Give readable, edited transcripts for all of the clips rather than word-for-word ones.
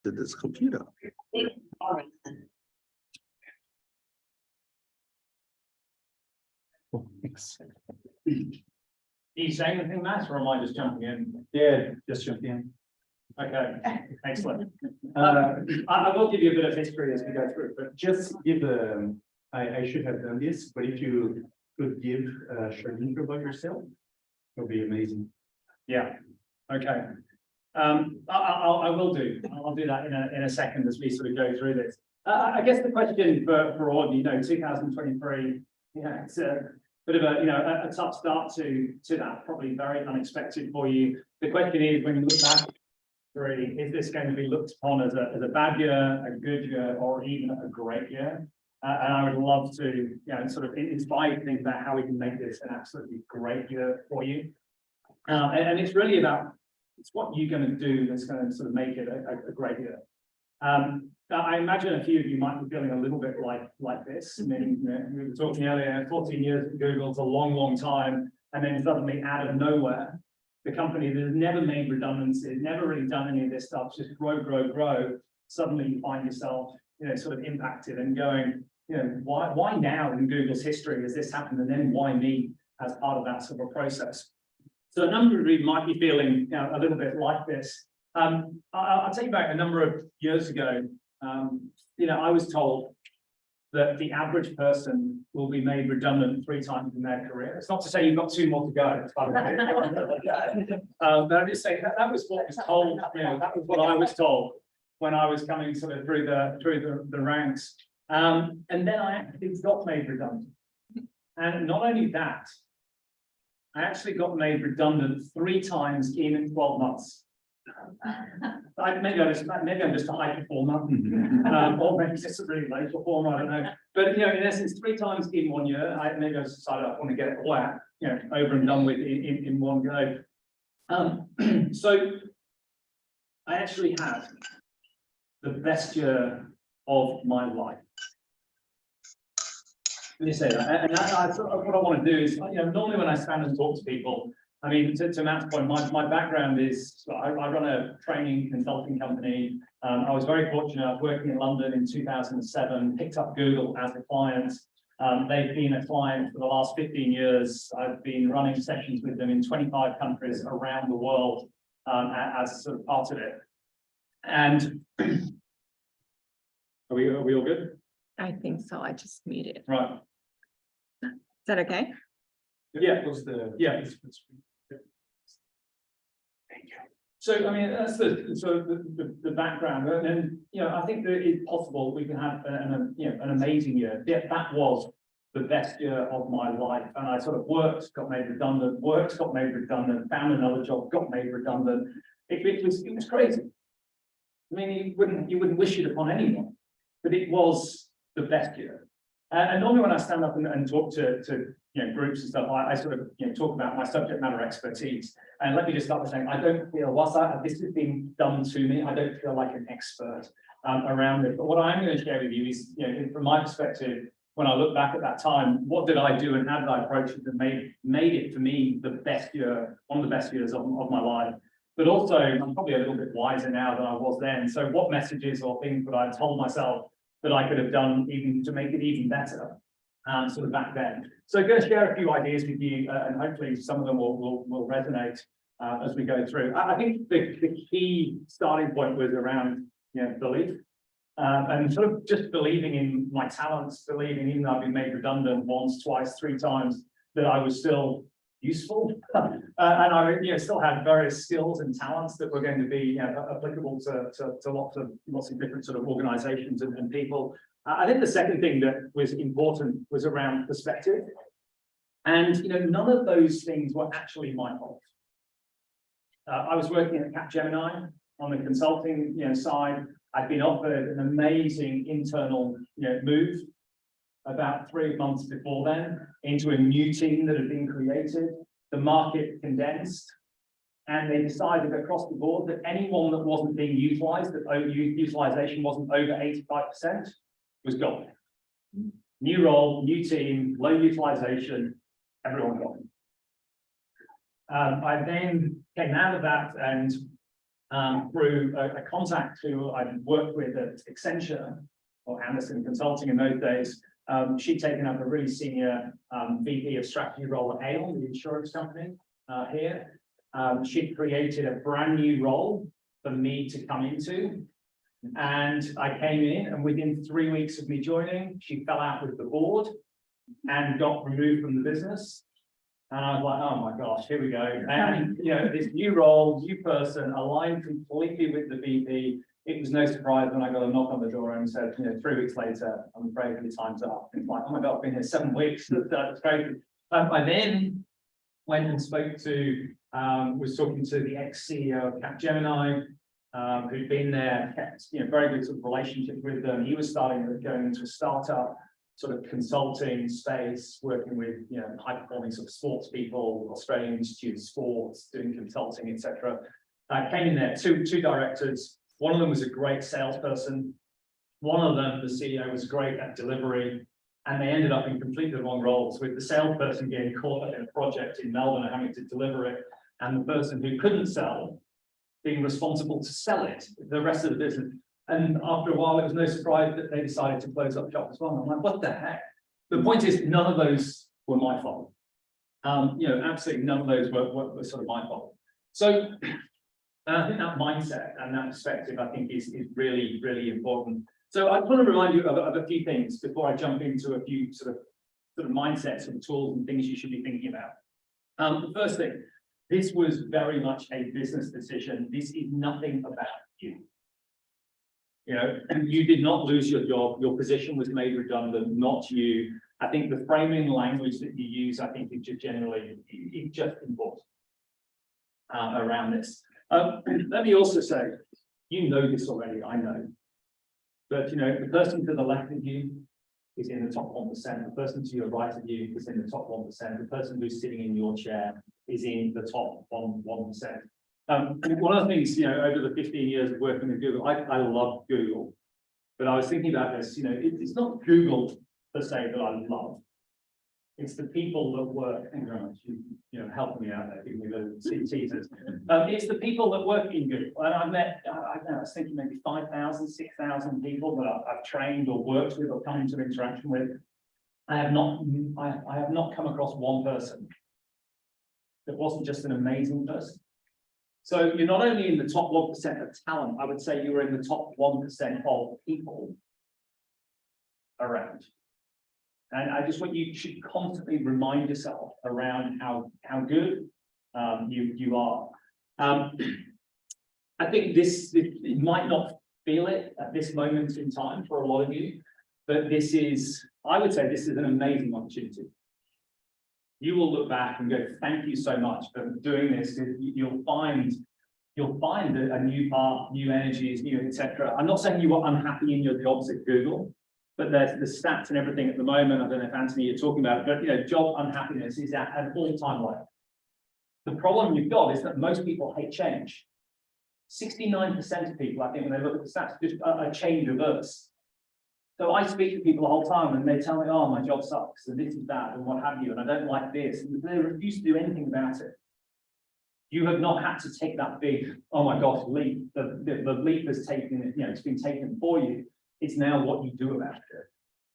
to this computer. Are you saying anything, Matt, or am I just jumping in? Yeah, just jump in. Okay, excellent. I will give you a bit of history as we go through, but Just give I should have done this, but if you could give a short intro about yourself, it would be amazing. yeah, okay. I will do. I'll do that in a second as we sort of go through this. I guess the question for all of you, 2023, it's a bit of a tough start to that, probably very unexpected for you. The question is, when you look back, is this going to be looked upon as a bad year, a good year, or even a great year? And I would love to, sort of inspire you to think about how we can make this an absolutely great year for you. And it's really about, it's what you're going to do that's going to sort of make it a great year. I imagine a few of you might be feeling a little bit like this. I mean, we were talking earlier, 14 years at Google is a long, long time, and then suddenly out of nowhere, the company that has never made redundancies, never really done any of this stuff, just grow. Suddenly you find yourself, sort of impacted and going, why now in Google's history has this happened, and then why me as part of that sort of process? So a number of you might be feeling a little bit like this. I'll tell you about a number of years ago. I was told that the average person will be made redundant 3 times in their career. It's not to say you've got 2 more to go. But I'm just saying that was what was told. That was what I was told when I was coming sort of through the ranks. And then I actually got made redundant. And not only that, I actually got made redundant 3 times in 12 months. Maybe I'm just a high performer, or maybe just a really low performer, I don't know. But in essence, 3 times in 1 year, maybe I just decided I want to get it all out, over and done with in one go. So I actually had the best year of my life. Let me say that. And what I want to do is, normally when I stand and talk to people, I mean, to Matt's point, my background is, I run a training consulting company. I was very fortunate. I was working in London in 2007, picked up Google as a client. They've been a client for the last 15 years. I've been running sessions with them in 25 countries around the world as sort of part of it. And are we all good? I think so. I just muted. Right. Is that okay? Yeah. Yeah. So I mean, that's the background, and I think that it's possible we can have an amazing year. Yeah, that was the best year of my life, and I sort of worked, got made redundant, found another job, got made redundant. It was crazy. I mean, you wouldn't wish it upon anyone, but it was the best year. And normally when I stand up and talk to groups and stuff, I sort of talk about my subject matter expertise. And let me just start by saying, I don't feel, whilst this has been done to me, I don't feel like an expert around it. But what I'm going to share with you is, from my perspective, when I look back at that time, what did I do and how did I approach it that made it for me the best year, one of the best years of my life. But also, I'm probably a little bit wiser now than I was then. So what messages or things would I have told myself that I could have done even to make it even better, sort of back then? So I'm going to share a few ideas with you, and hopefully some of them will resonate as we go through. I think the key starting point was around belief, and sort of just believing in my talents, believing even though I've been made redundant once, twice, 3 times, that I was still useful, and I still had various skills and talents that were going to be applicable to lots of different sort of organizations and people. I think the second thing that was important was around perspective, and none of those things were actually my fault. I was working at Capgemini on the consulting side. I'd been offered an amazing internal move about 3 months before then into a new team that had been created. The market condensed, and they decided across the board that anyone that wasn't being utilized, that utilization wasn't over 85%, was gone. New role, new team, low utilization, everyone gone. I then came out of that and through a contact who I'd worked with at Accenture or Anderson Consulting in those days. She'd taken up a really senior VP of strategy role at Aon, the insurance company here. She'd created a brand new role for me to come into. And I came in, and within 3 weeks of me joining, she fell out with the board and got removed from the business. And I was like, oh my gosh, here we go. And you know, this new role, new person, aligned completely with the VP. It was no surprise when I got a knock on the door and said, you know, 3 weeks later, I'm afraid your time's up. It's like, oh my God, I've been here 7 weeks. That's crazy. I then went and spoke to, was talking to the ex-CEO of Capgemini, who'd been there, kept, you know, very good sort of relationship with them. He was starting to go into a startup sort of consulting space, working with, you know, high performing sort of sports people, Australian Institute of Sports, doing consulting, etc. Came in there, two directors. One of them was a great salesperson. One of them, the CEO, was great at delivery, and they ended up in completely the wrong roles, with the salesperson getting caught up in a project in Melbourne and having to deliver it, and the person who couldn't sell being responsible to sell it, the rest of the business. And after a while, it was no surprise that they decided to close up shop as well. I'm like, what the heck? The point is, none of those were my fault. You know, absolutely none of those were sort of my fault. So I think that mindset and that perspective, I think, is really, really important. So I want to remind you of a few things before I jump into a few sort of mindsets and tools and things you should be thinking about. The first thing, this was very much a business decision. This is nothing about you. You know, you did not lose your job. Your position was made redundant, not you. I think the framing language that you use, I think, is just generally, it's just important around this. Let me also say, you know this already, I know. But, you know, the person to the left of you is in the top 1%. The person to your right of you is in the top 1%. The person who's sitting in your chair is in the top 1%. One of the things, you know, over the 15 years of working with Google, I love Google, but I was thinking about this, you know, it's not Google per se that I love. It's the people that work, thank you very much, you know, helping me out there, giving me the teasers. It's the people that work in Google. And I met, I don't know, I was thinking maybe 5,000, 6,000 people that I've trained or worked with or come into interaction with. I have not come across one person that wasn't just an amazing person. So you're not only in the top 1% of talent, I would say you were in the top 1% of people around. And I just want you should constantly remind yourself around how good you are. I think it might not feel it at this moment in time for a lot of you, but this is, I would say, this is an amazing opportunity. You will look back and go, thank you so much for doing this. You'll find a new path, new energies, new, etc. I'm not saying you are unhappy in your jobs at Google, but there's the stats and everything at the moment. I don't know if Anthony, you're talking about it, but you know, job unhappiness is at an all-time low. The problem you've got is that most people hate change. 69% of people, I think, when they look at the stats, just are change averse. So I speak to people the whole time and they tell me, oh, my job sucks and this is that and what have you, and I don't like this. And they refuse to do anything about it. You have not had to take that big, oh my gosh, leap. The leap has taken, you know, it's been taken for you. It's now what you do about it.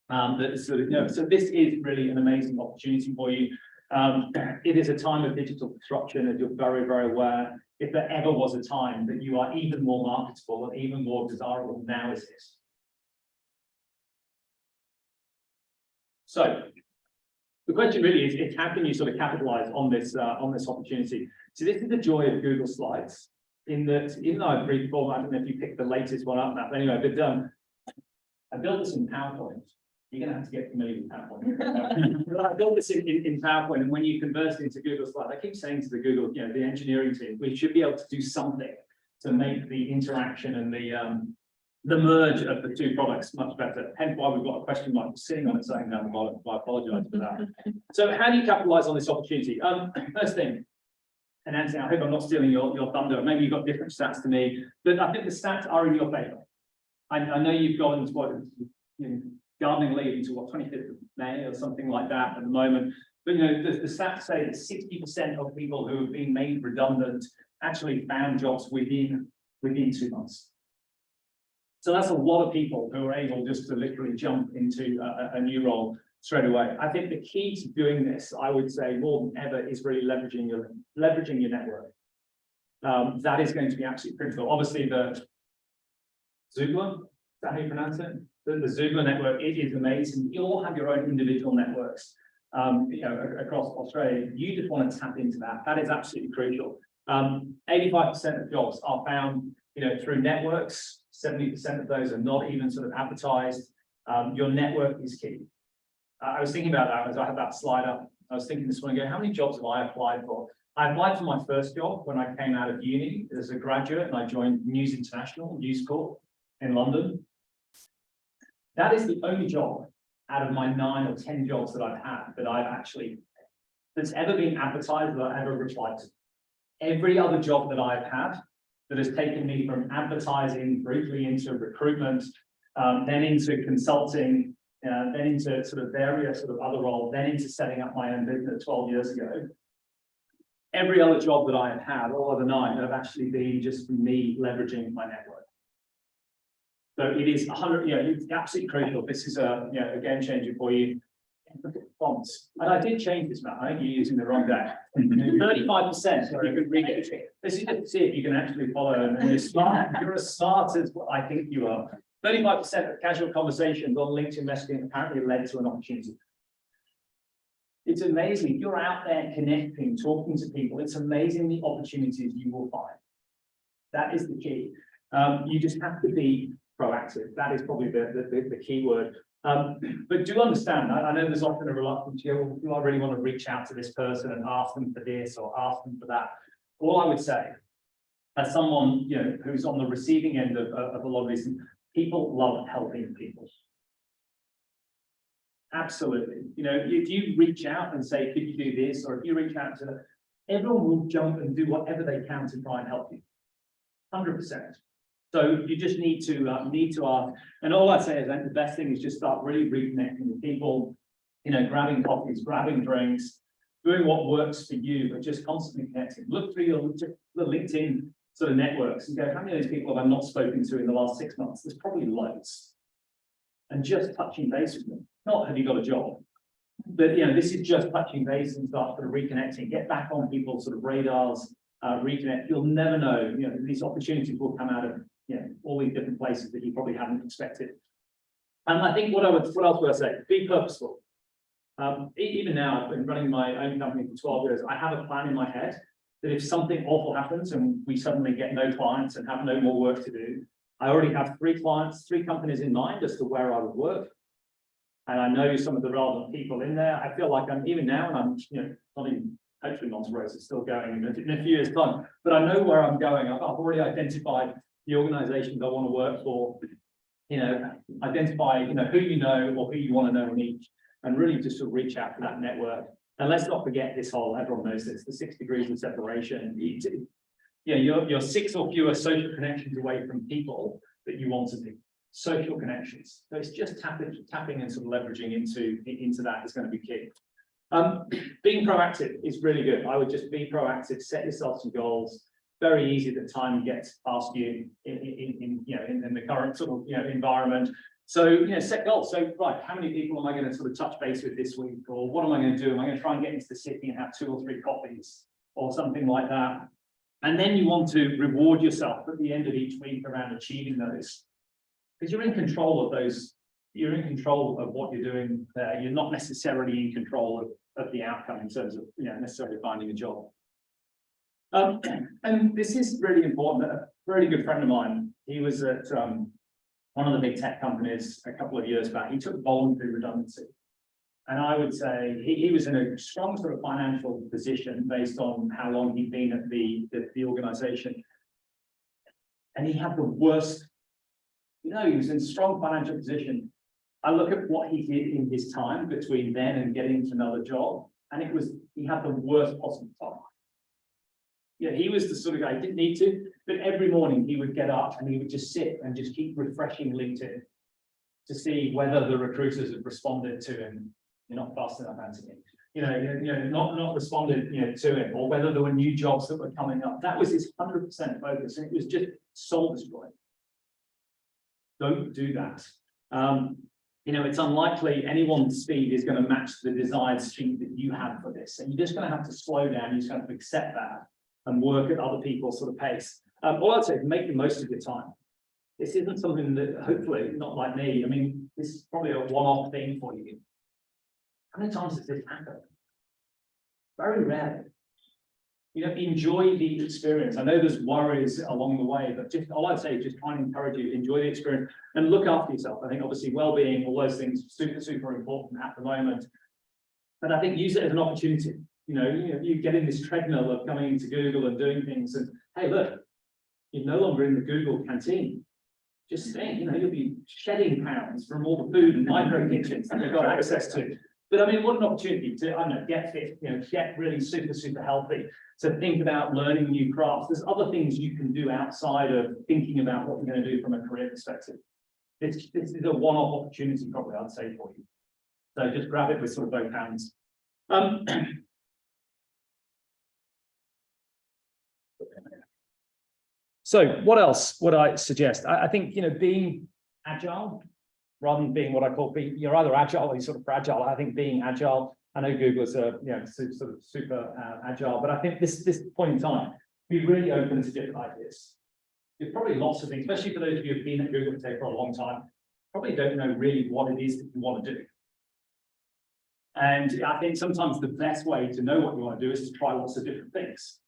That sort of, you know, so this is really an amazing opportunity for you. It is a time of digital disruption, as you're very, very aware. If there ever was a time that you are even more marketable and even more desirable, now is it. So the question really is how can you sort of capitalize on this opportunity? So this is the joy of Google Slides, in that even though I've briefed form, I don't know if you picked the latest one up, but anyway, but I built this in PowerPoint. You're going to have to get familiar with PowerPoint. I built this in PowerPoint, and when you convert it into Google Slides, I keep saying to the Google, you know, the engineering team, we should be able to do something to make the interaction and the merge of the two products much better. Hence why we've got a question mark sitting on it saying down the bottom. I apologize for that. So how do you capitalize on this opportunity? First thing, and Anthony, I hope I'm not stealing your thunder. Maybe you've got different stats to me, but I think the stats are in your favor. I know you've got into what, you know, gardening leave until what, 25th of May or something like that at the moment. But you know, the stats say that 60% of people who have been made redundant actually found jobs within within 2 months. So that's a lot of people who are able just to literally jump into a new role straight away. I think the key to doing this, I would say more than ever, is really leveraging your network. That is going to be absolutely critical. Obviously, the Xoogler, is that how you pronounce it? The Xoogler network, it is amazing. You all have your own individual networks, across Australia. You just want to tap into that. That is absolutely crucial. 85% of jobs are found, through networks. 70% of those are not even sort of advertised. Your network is key. I was thinking about that as I had that slide up. I was thinking this morning, how many jobs have I applied for? I applied for my first job when I came out of uni as a graduate, and I joined News International, News Corp in London. That is the only job out of my 9 or 10 jobs that I've had that's ever been advertised that I ever replied to. Every other job that I've had that has taken me from advertising briefly into recruitment, then into consulting, then into sort of various sort of other roles, then into setting up my own business 12 years ago. Every other job that I have had, all other 9, have actually been just me leveraging my network. So it is 100, it's absolutely critical. This is a game changer for you. Look at the fonts. And I did change this, Matt. I think you're using the wrong day. 35%. You can read it. This is just to see if you can actually follow. And you're smart. You're as smart as what I think you are. 35% of casual conversations on LinkedIn messaging apparently led to an opportunity. It's amazing. If you're out there connecting, talking to people, it's amazing the opportunities you will find. That is the key. You just have to be proactive. That is probably the key word. But do understand, I know there's often a reluctance, do I really want to reach out to this person and ask them for this or ask them for that? All I would say, as someone who's on the receiving end of a lot of these, people love helping people. Absolutely. If you reach out and say, could you do this? Or if you reach out to them, everyone will jump and do whatever they can to try and help you. 100%. So you just need to ask. And all I say is that the best thing is just start really reconnecting with people, grabbing coffees, grabbing drinks, doing what works for you, but just constantly connecting. Look through the LinkedIn sort of networks and go, how many of these people have I not spoken to in the last 6 months? There's probably loads. And just touching base with them. Not have you got a job, but this is just touching base and start sort of reconnecting, get back on people's sort of radars, reconnect. You'll never know, these opportunities will come out of all these different places that you probably haven't expected. And I think what else would I say? Be purposeful. Even now, I've been running my own company for 12 years. I have a plan in my head that if something awful happens and we suddenly get no clients and have no more work to do, I already have 3 clients, 3 companies in mind as to where I would work. And I know some of the relevant people in there. I feel like I'm even now, and I'm not even hopefully Monterose is still going in a few years' time, but I know where I'm going. I've already identified the organizations I want to work for, identify who you know or who you want to know in each, and really just to reach out to that network. And let's not forget this whole, everyone knows this, the 6 degrees of separation. You're 6 or fewer social connections away from people that you want to be. Social connections. So it's just tapping and sort of leveraging into that is going to be key. Being proactive is really good. I would just be proactive, set yourself some goals. Very easy that time gets past you in the current sort of environment. So set goals. So right, how many people am I going to sort of touch base with this week, or what am I going to do? Am I going to try and get into the city and have 2 or 3 coffees or something like that? And then you want to reward yourself at the end of each week around achieving those, because you're in control of those. You're in control of what you're doing there. You're not necessarily in control of the outcome in terms of necessarily finding a job. And this is really important. A very good friend of mine, he was at one of the big tech companies a couple of years back. He took voluntary redundancy. And I would say he was in a strong sort of financial position based on how long he'd been at the organization. And he had the worst, he was in a strong financial position. I look at what he did in his time between then and getting to another job, and he had the worst possible time. He was the sort of guy, he didn't need to, but every morning he would get up and he would just sit and just keep refreshing LinkedIn to see whether the recruiters had responded to him. You're not fast enough answering it. Not responded, to him, or whether there were new jobs that were coming up. That was his 100% focus, and it was just soul destroy. Don't do that. You know, it's unlikely anyone's speed is going to match the desired speed that you have for this. And you're just going to have to slow down. You're just going to have to accept that and work at other people's sort of pace. All I'd say is make the most of your time. This isn't something that, hopefully, not like me. I mean, this is probably a one-off thing for you. How many times does this happen? Very rarely. You know, enjoy the experience. I know there's worries along the way, but just all I'd say is just try and encourage you, enjoy the experience and look after yourself. I think obviously well-being, all those things, super important at the moment. But I think use it as an opportunity. You know, you get in this treadmill of coming into Google and doing things, and hey, look, you're no longer in the Google canteen. Just think, you know, you'll be shedding pounds from all the food and micro kitchens that you've got access to. But I mean, what an opportunity to, I don't know, get fit, you know, get really super healthy, to think about learning new crafts. There's other things you can do outside of thinking about what you're going to do from a career perspective. This is a one-off opportunity, probably, I'd say, for you. So just grab it with sort of both hands. So what else would I suggest? I think, you know, being agile, rather than being what I call, you're either agile or you're sort of fragile. I think being agile, I know Google is a, you know, sort of super agile, but I think this point in time, be really open to different ideas. There's probably lots of things, especially for those of you who've been at Google for a long time, probably don't know really what it is that you want to do. And I think sometimes the best way to know what you want to do is to try lots of different things.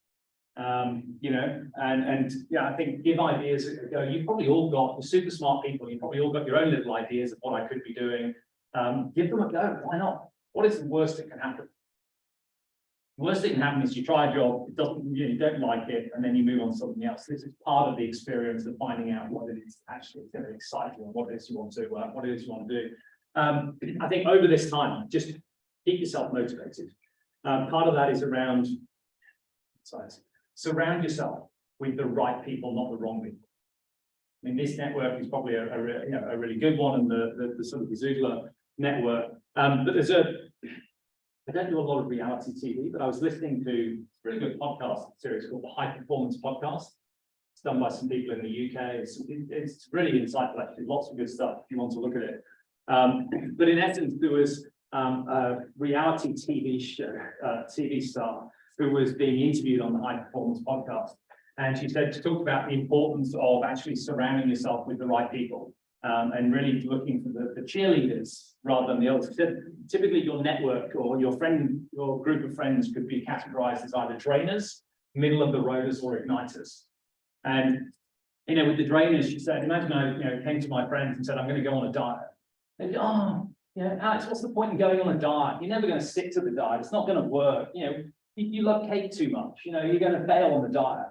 You know, and yeah, I think give ideas a go. You've probably all got, the super smart people, you've probably all got your own little ideas of what I could be doing. Give them a go. Why not? What is the worst that can happen? The worst that can happen is you try a job, it doesn't, you don't like it, and then you move on to something else. This is part of the experience of finding out what it is actually going to excite you and what it is you want to do. I think over this time, just keep yourself motivated. Part of that is around size. Surround yourself with the right people, not the wrong people. I mean, this network is probably a really good one, and the sort of the Xoogler network. But there's I don't do a lot of reality TV, but I was listening to a really good podcast series called the High Performance Podcast. It's done by some people in the UK. It's really insightful, actually, lots of good stuff if you want to look at it. But in essence, there was a reality TV show, TV star, who was being interviewed on the High Performance Podcast. And she said to talk about the importance of actually surrounding yourself with the right people, and really looking for the cheerleaders rather than the others. She said, typically your network or your group of friends could be categorized as either drainers, middle of the roaders, or igniters. And, you know, with the drainers, she said, imagine I came to my friends and said, I'm going to go on a diet. They'd be, oh, Alex, what's the point in going on a diet? You're never going to stick to the diet. It's not going to work. You know, you love cake too much. You know, you're going to fail on the diet.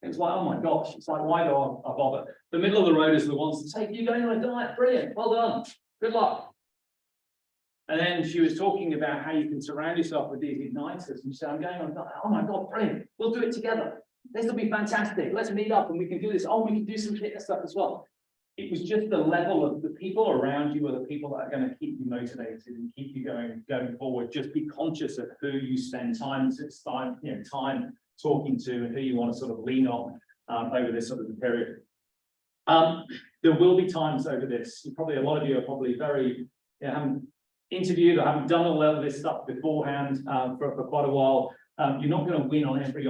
It's like, oh my gosh, it's like, why do I bother? The middle of the road is the ones that say, you're going on a diet, brilliant, well done, good luck. And then she was talking about how you can surround yourself with these igniters. And she said, I'm going on a diet, oh my God, brilliant, we'll do it together. This will be fantastic, let's meet up and we can do this. Oh, we can do some fitness stuff as well. It was just the level of the people around you are the people that are going to keep you motivated and keep you going forward. Just be conscious of who you spend time talking to and who you want to sort of lean on over this sort of period. There will be times over this. A lot of you are probably very haven't interviewed or haven't done all of this stuff beforehand for quite a while. You're not going to win on every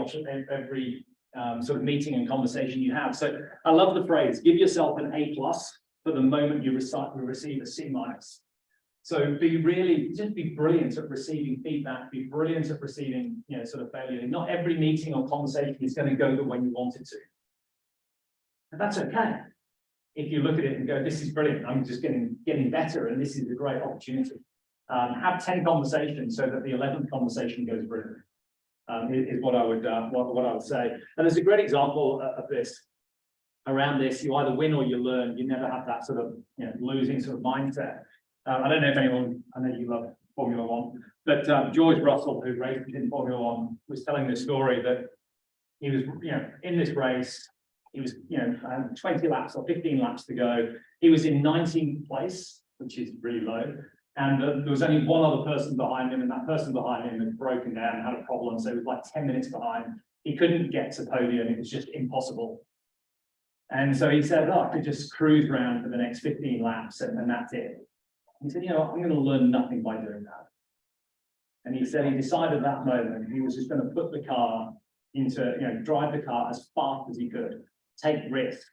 sort of meeting and conversation you have. So I love the phrase, give yourself an A+ for the moment you receive a C-. So be brilliant at receiving feedback, be brilliant at receiving, sort of failure. Not every meeting or conversation is going to go the way you want it to. And that's okay. If you look at it and go, this is brilliant, I'm just getting better, and this is a great opportunity. Have 10 conversations so that the 11th conversation goes brilliant. Is what I would say. And there's a great example of this. Around this, you either win or you learn. You never have that sort of losing sort of mindset. I don't know if anyone, I know you love Formula One, but George Russell, who raced in Formula One, was telling this story that he was, in this race, he was, 20 laps or 15 laps to go. He was in 19th place, which is really low. And there was only one other person behind him, and that person behind him had broken down and had a problem. So he was like 10 minutes behind. He couldn't get to podium. It was just impossible. And so he said, oh, I could just cruise around for the next 15 laps and that's it. He said, you know, I'm going to learn nothing by doing that. And he said he decided at that moment he was just going to put the car into, you know, drive the car as fast as he could, take risks.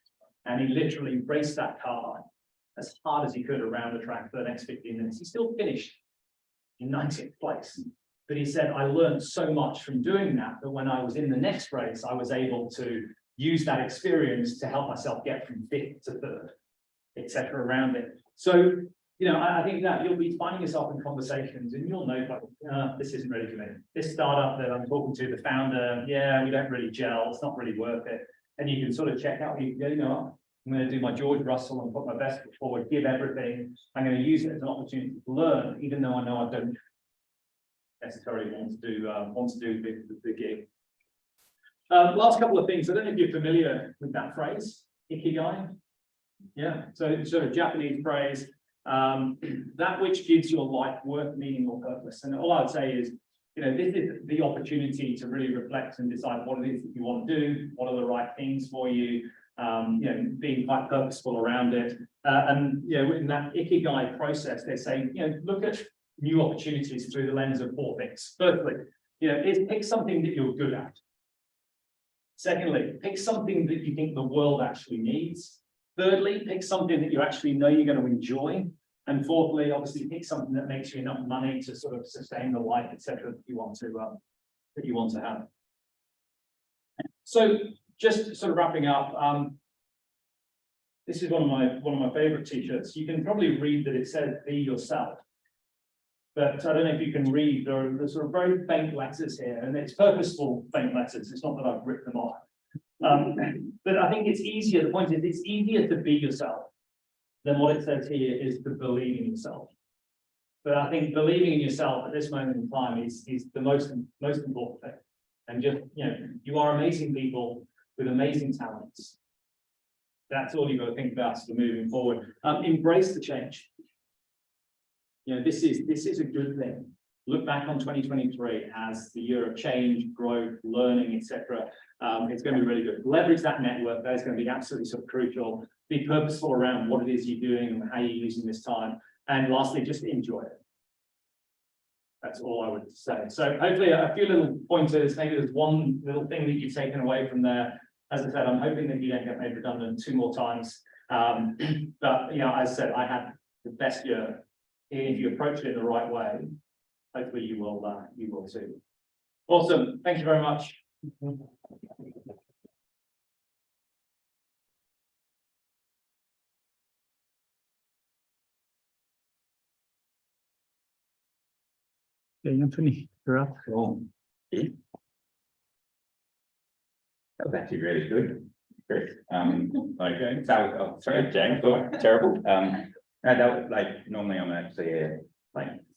And he literally raced that car as hard as he could around the track for the next 15 minutes. He still finished in 19th place. But he said, I learned so much from doing that, that when I was in the next race, I was able to use that experience to help myself get from 5th to 3rd, etc. around it. So, you know, I think that you'll be finding yourself in conversations and you'll know, like, this isn't really for me. This startup that I'm talking to, the founder, yeah, we don't really gel. It's not really worth it. And you can sort of check out, you know, I'm going to do my George Russell and put my best foot forward, give everything. I'm going to use it as an opportunity to learn, even though I know I don't necessarily want to do the gig. Last couple of things. I don't know if you're familiar with that phrase, ikigai. Yeah, so it's sort of Japanese phrase. That which gives your life worth, meaning, or purpose. And all I would say is, you know, this is the opportunity to really reflect and decide what it is that you want to do, what are the right things for you, you know, being quite purposeful around it. And, you know, in that ikigai process, they're saying, you know, look at new opportunities through the lens of 4 things. Firstly, you know, pick something that you're good at. Secondly, pick something that you think the world actually needs. Thirdly, pick something that you actually know you're going to enjoy. And fourthly, obviously, pick something that makes you enough money to sort of sustain the life, etc., that you want to have. So, just sort of wrapping up, this is one of my favorite t-shirts. You can probably read that it says "Be yourself," but I don't know if you can read. There are sort of very faint letters here, and it's purposeful faint letters. It's not that I've ripped them off. But I think it's easier. The point is, it's easier to be yourself than what it says here is to believe in yourself. But I think believing in yourself at this moment in time is the most important thing. And just, you know, you are amazing people with amazing talents. That's all you've got to think about sort of moving forward. Embrace the change. You know, this is a good thing. Look back on 2023 as the year of change, growth, learning, etc. It's going to be really good. Leverage that network. That is going to be absolutely sort of crucial. Be purposeful around what it is you're doing and how you're using this time. And lastly, just enjoy it. That's all I would say. So hopefully a few little pointers. Maybe there's one little thing that you've taken away from there. As I said, I'm hoping that you don't get made redundant 2 more times. But you know, as I said, I had the best year. If you approach it in the right way, hopefully you will too. Awesome. Thank you very much. Okay, Anthony, you're up. Cool. Yeah. That was actually really good, Chris. Like, sorry, James, terrible. No, that was like, normally I'm actually a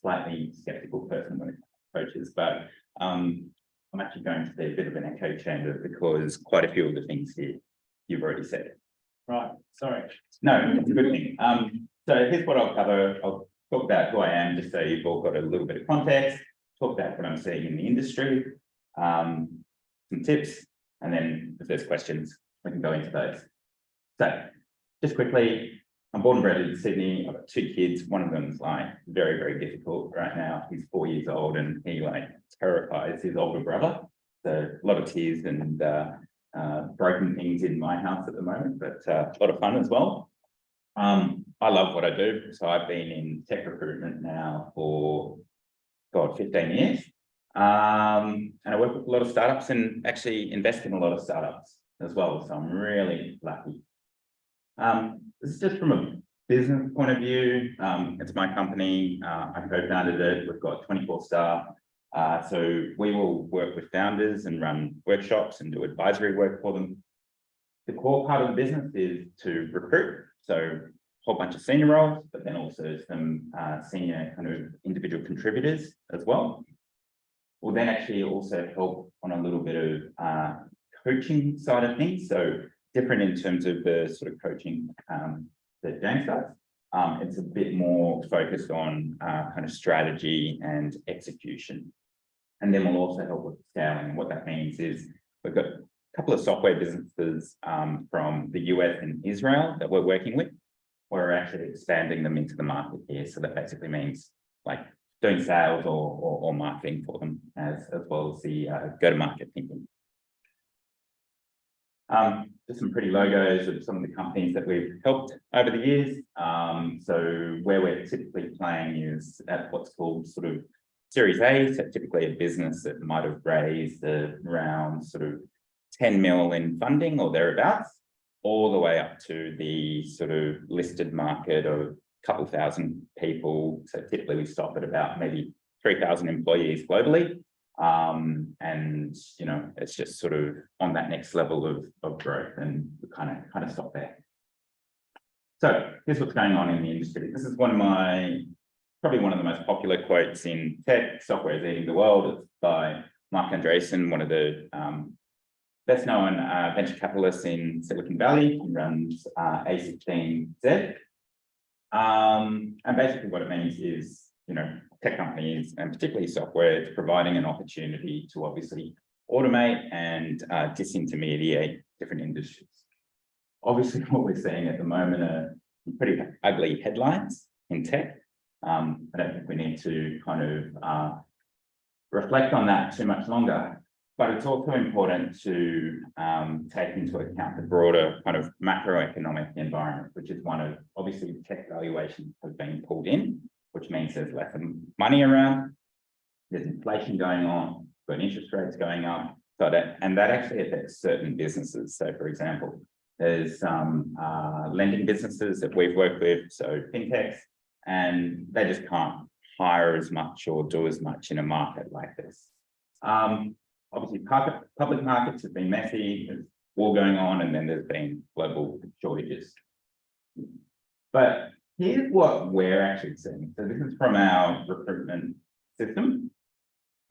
slightly skeptical person when it coaches, but I'm actually going to be a bit of an echo chamber because quite a few of the things here you've already said. Right. Sorry. No, it's a good thing. So here's what I'll cover. I'll talk about who I am, just so you've all got a little bit of context, talk about what I'm seeing in the industry, some tips, and then if there's questions, we can go into those. So just quickly, I'm born and bred in Sydney. I've got 2 kids. One of them's like very, very difficult right now. He's 4 years old and he like terrifies his older brother. So a lot of tears and broken things in my house at the moment, but a lot of fun as well. I love what I do. So I've been in tech recruitment now for, 15 years. And I work with a lot of startups and actually invest in a lot of startups as well. So I'm really lucky. This is just from a business point of view. It's my company. I co-founded it. We've got 24 staff. So we will work with founders and run workshops and do advisory work for them. The core part of the business is to recruit. So a whole bunch of senior roles, but then also some senior kind of individual contributors as well. We'll then actually also help on a little bit of coaching side of things. So different in terms of the sort of coaching that James does. It's a bit more focused on kind of strategy and execution. And then we'll also help with scaling. What that means is we've got couple of software businesses from the US and Israel that we're working with. We're actually expanding them into the market here. So that basically means like doing sales or marketing for them as well as the go-to-market thinking. Just some pretty logos of some of the companies that we've helped over the years. So where we're typically playing is at what's called sort of Series A, so typically a business that might have raised around sort of 10 mil in funding or thereabouts, all the way up to the sort of listed market of a couple thousand people. So typically we stop at about maybe 3,000 employees globally. And you know, it's just sort of on that next level of growth, and we kind of stop there. So here's what's going on in the industry. This is probably one of the most popular quotes in tech: "Software is eating the world." It's by Mark Andreessen, one of the best known venture capitalists in Silicon Valley. He runs A16Z. And basically what it means is, you know, tech companies and particularly software is providing an opportunity to obviously automate and disintermediate different industries. Obviously, what we're seeing at the moment are pretty ugly headlines in tech. I don't think we need to kind of reflect on that too much longer, but it's also important to take into account the broader kind of macroeconomic environment, which is one of, obviously, tech valuations have been pulled in, which means there's less money around, there's inflation going on, but interest rates going up, so that actually affects certain businesses. So for example, there's some lending businesses that we've worked with, so fintechs, and they just can't hire as much or do as much in a market like this. Obviously, public markets have been messy, there's war going on, and then there's been global shortages. But here's what we're actually seeing. So this is from our recruitment system.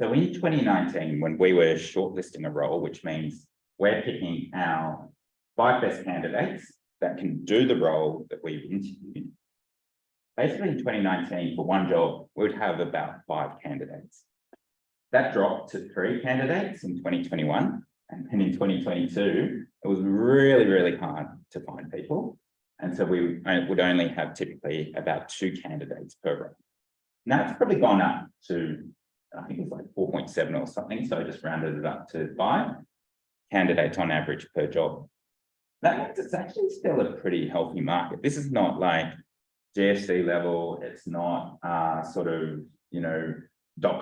So in 2019, when we were shortlisting a role, which means we're picking our 5 best candidates that can do the role that we've interviewed. Basically in 2019, for one job, we would have about 5 candidates. That dropped to 3 candidates in 2021. And then in 2022, it was really, really hard to find people. And so we would only have typically about 2 candidates per role. Now it's probably gone up to, I think it's like 4.7 or something. So I just rounded it up to 5 candidates on average per job. That means it's actually still a pretty healthy market. This is not like GFC level. It's not sort of, you know,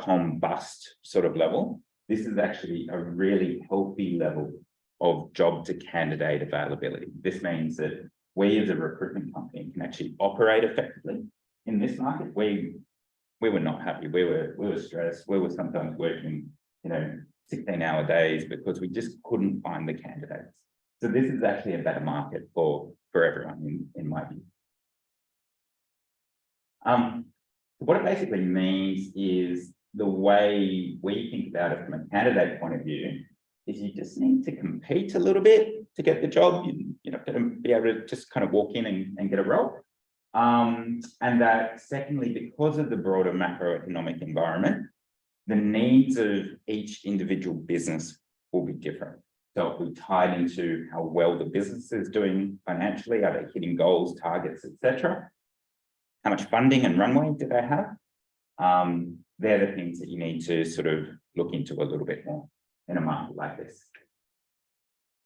.com bust sort of level. This is actually a really healthy level of job to candidate availability. This means that we as a recruitment company can actually operate effectively in this market. We were not happy. We were stressed. We were sometimes working, you know, 16-hour days because we just couldn't find the candidates. So this is actually a better market for everyone in my view. What it basically means is the way we think about it from a candidate point of view is you just need to compete a little bit to get the job. You're not going to be able to just kind of walk in and get a role. And that secondly, because of the broader macroeconomic environment, the needs of each individual business will be different. So it'll be tied into how well the business is doing financially, are they hitting goals, targets, etc. How much funding and runway do they have? They're the things that you need to sort of look into a little bit more in a market like this.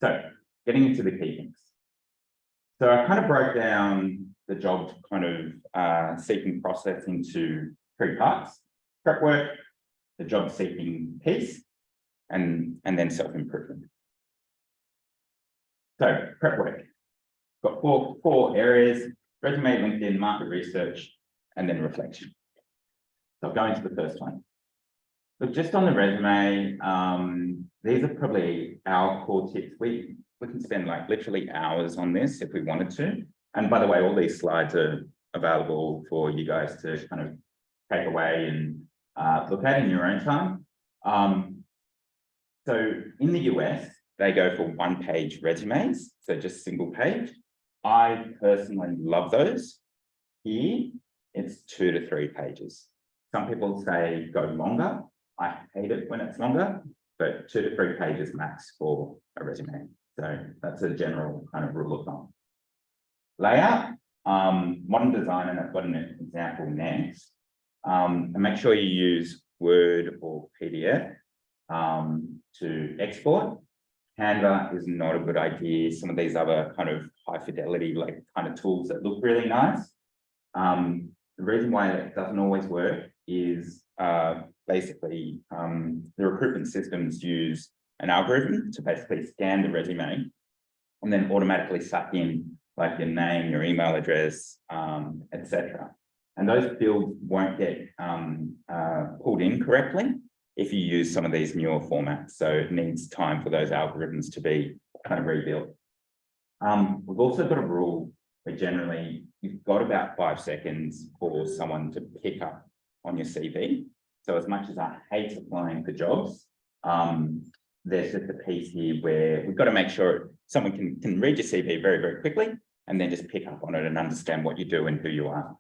So getting into the key things. So I kind of broke down the job kind of seeking process into 3 parts: prep work, the job seeking piece, and then self-improvement. So prep work. Got four areas: resume, LinkedIn, market research, and then reflection. So I'll go into the first one. But just on the resume, these are probably our core tips. We can spend like literally hours on this if we wanted to. And by the way, all these slides are available for you guys to kind of take away and look at in your own time. So in the US, they go for 1-page resumes, so just single page. I personally love those. Here, it's 2 to 3 pages. Some people say go longer. I hate it when it's longer, but 2 to 3 pages max for a resume. So that's a general kind of rule of thumb. Layout, modern design, and I've got an example next. And make sure you use Word or PDF to export. Canva is not a good idea. Some of these other kind of high fidelity, like kind of tools that look really nice. The reason why it doesn't always work is basically the recruitment systems use an algorithm to basically scan the resume and then automatically suck in like your name, your email address, etc. And those fields won't get pulled in correctly if you use some of these newer formats. So it needs time for those algorithms to be kind of rebuilt. We've also got a rule where generally you've got about 5 seconds for someone to pick up on your CV. So as much as I hate applying for jobs, there's just a piece here where we've got to make sure someone can read your CV very, very quickly and then just pick up on it and understand what you do and who you are.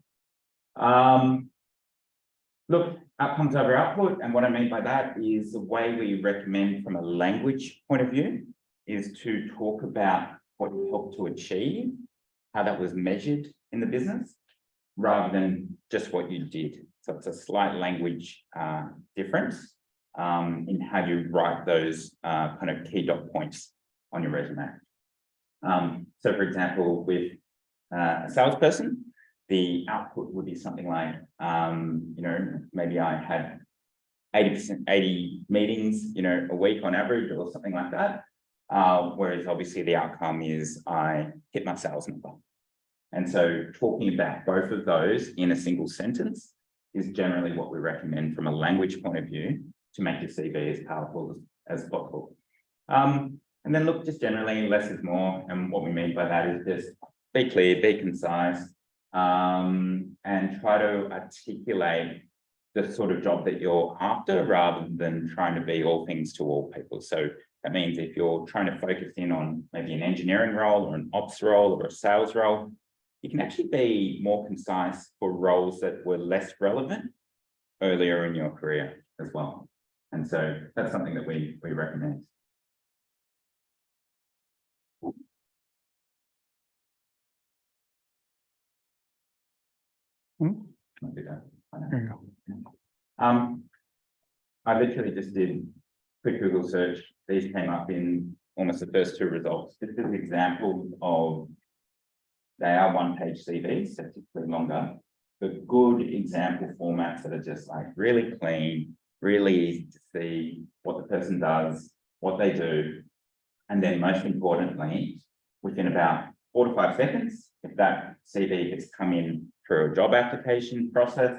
Look, outcomes over output, and what I mean by that is the way we recommend from a language point of view is to talk about what you helped to achieve, how that was measured in the business, rather than just what you did. So it's a slight language difference in how you write those kind of key dot points on your resume. So for example, with a salesperson, the output would be something like, you know, maybe I had 80 meetings, you know, a week on average or something like that. Whereas obviously the outcome is I hit my sales number. And so talking about both of those in a single sentence is generally what we recommend from a language point of view to make your CV as powerful as possible. And then look, just generally less is more. And what we mean by that is just be clear, be concise, and try to articulate the sort of job that you're after rather than trying to be all things to all people. So that means if you're trying to focus in on maybe an engineering role or an ops role or a sales role, you can actually be more concise for roles that were less relevant earlier in your career as well. And so that's something that we recommend. I'll do that. There you go. I literally just did quick Google search. These came up in almost the first 2 results. This is an example of, they are 1-page CVs, so typically longer, but good example formats that are just like really clean, really easy to see what the person does, what they do. And then most importantly, within about 4 to 5 seconds, if that CV has come in through a job application process,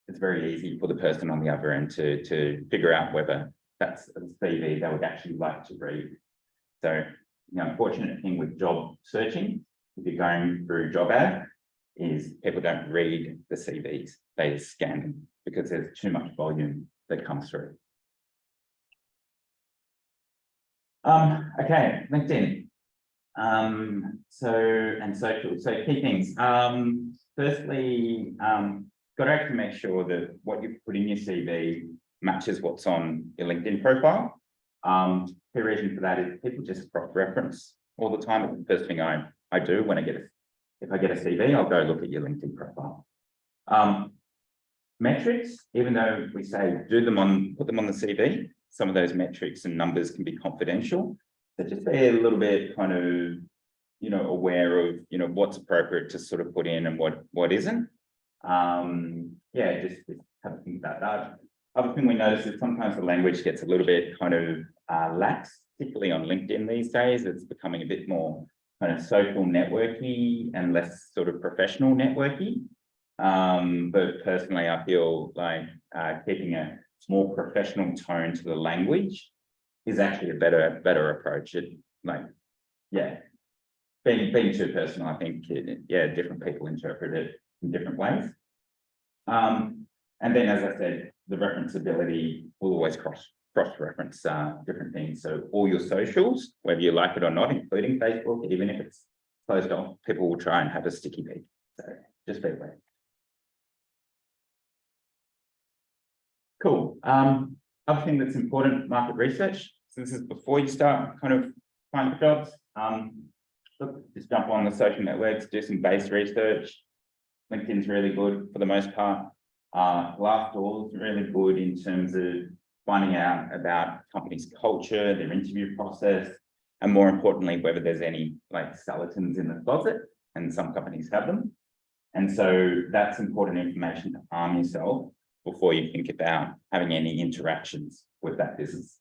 it's very easy for the person on the other end to figure out whether that's a CV they would actually like to read. So the unfortunate thing with job searching, if you're going through job ad, is people don't read the CVs, they scan them because there's too much volume that comes through. Okay, LinkedIn. And social. So key things. Firstly, got to actually make sure that what you put in your CV matches what's on your LinkedIn profile. The reason for that is people just cross-reference all the time. It's the first thing I do when if I get a CV, I'll go look at your LinkedIn profile. Metrics, even though we say put them on the CV, some of those metrics and numbers can be confidential. So just be a little bit kind of, you know, aware of, you know, what's appropriate to sort of put in and what isn't. Yeah, just have a think about that. Other thing we notice is sometimes the language gets a little bit kind of lax, particularly on LinkedIn these days. It's becoming a bit more kind of social networky and less sort of professional networky. But personally, I feel like keeping a more professional tone to the language is actually a better approach. It, like, yeah, being too personal, I think, yeah, different people interpret it in different ways. And then, as I said, the referenceability will always cross-reference different things. So all your socials, whether you like it or not, including Facebook, even if it's closed off, people will try and have a sticky peek. So just be aware. Cool. Other thing that's important, market research. So this is before you start kind of applying for jobs. Look, just jump on the social networks, do some base research. LinkedIn's really good for the most part. Glassdoor is really good in terms of finding out about companies' culture, their interview process, and more importantly, whether there's any like skeletons in the closet, and some companies have them. And so that's important information to arm yourself before you think about having any interactions with that business.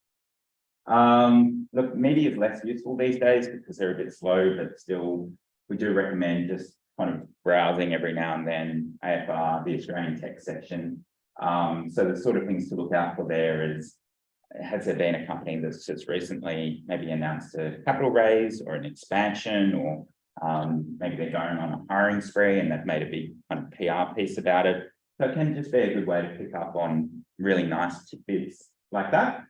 Look, media is less useful these days because they're a bit slow, but still, we do recommend just kind of browsing every now and then, AFR, the Australian tech section. So the sort of things to look out for there is, has there been a company that's just recently maybe announced a capital raise or an expansion, or maybe they're going on a hiring spree and they've made a big kind of PR piece about it. So it can just be a good way to pick up on really nice tidbits like that.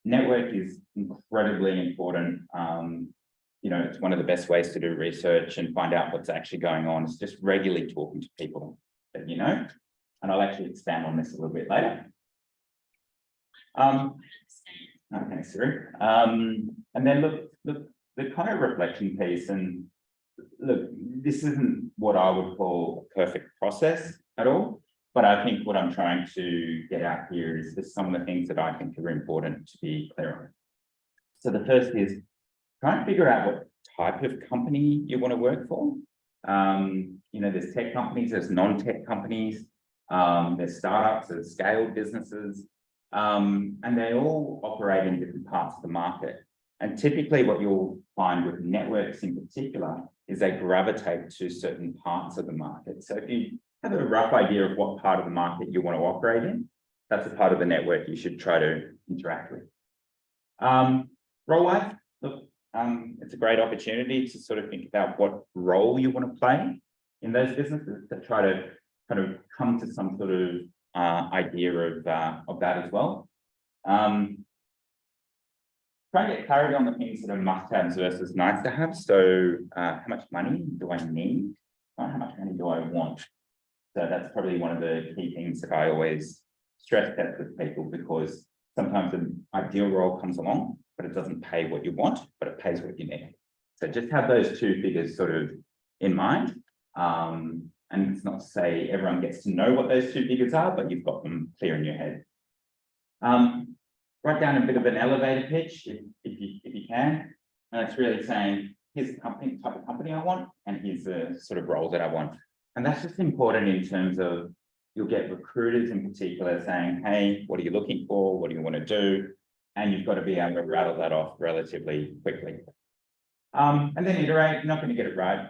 Network is incredibly important. You know, it's one of the best ways to do research and find out what's actually going on. It's just regularly talking to people that you know, and I'll actually expand on this a little bit later. Okay, Siri. And then look, the kind of reflection piece, and look, this isn't what I would call a perfect process at all, but I think what I'm trying to get out here is some of the things that I think are important to be clear on. So the first is try and figure out what type of company you want to work for. You know, there's tech companies, there's non-tech companies, there's startups, there's scaled businesses, and they all operate in different parts of the market. And typically what you'll find with networks in particular is they gravitate to certain parts of the market. So if you have a rough idea of what part of the market you want to operate in, that's a part of the network you should try to interact with. Role-wise, look, it's a great opportunity to sort of think about what role you want to play in those businesses, to try to kind of come to some sort of idea of that as well. Try and get clarity on the things that are must-haves versus nice-to-have. So how much money do I need? Not how much money do I want? So that's probably one of the key things that I always stress test with people, because sometimes an ideal role comes along, but it doesn't pay what you want, but it pays what you need. So just have those two figures sort of in mind. And it's not to say everyone gets to know what those two figures are, but you've got them clear in your head. Write down a bit of an elevator pitch if you can. And it's really saying, here's the company, type of company I want, and here's the sort of role that I want. And that's just important in terms of, you'll get recruiters in particular saying, hey, what are you looking for? What do you want to do? And you've got to be able to rattle that off relatively quickly. And then iterate. You're not going to get it right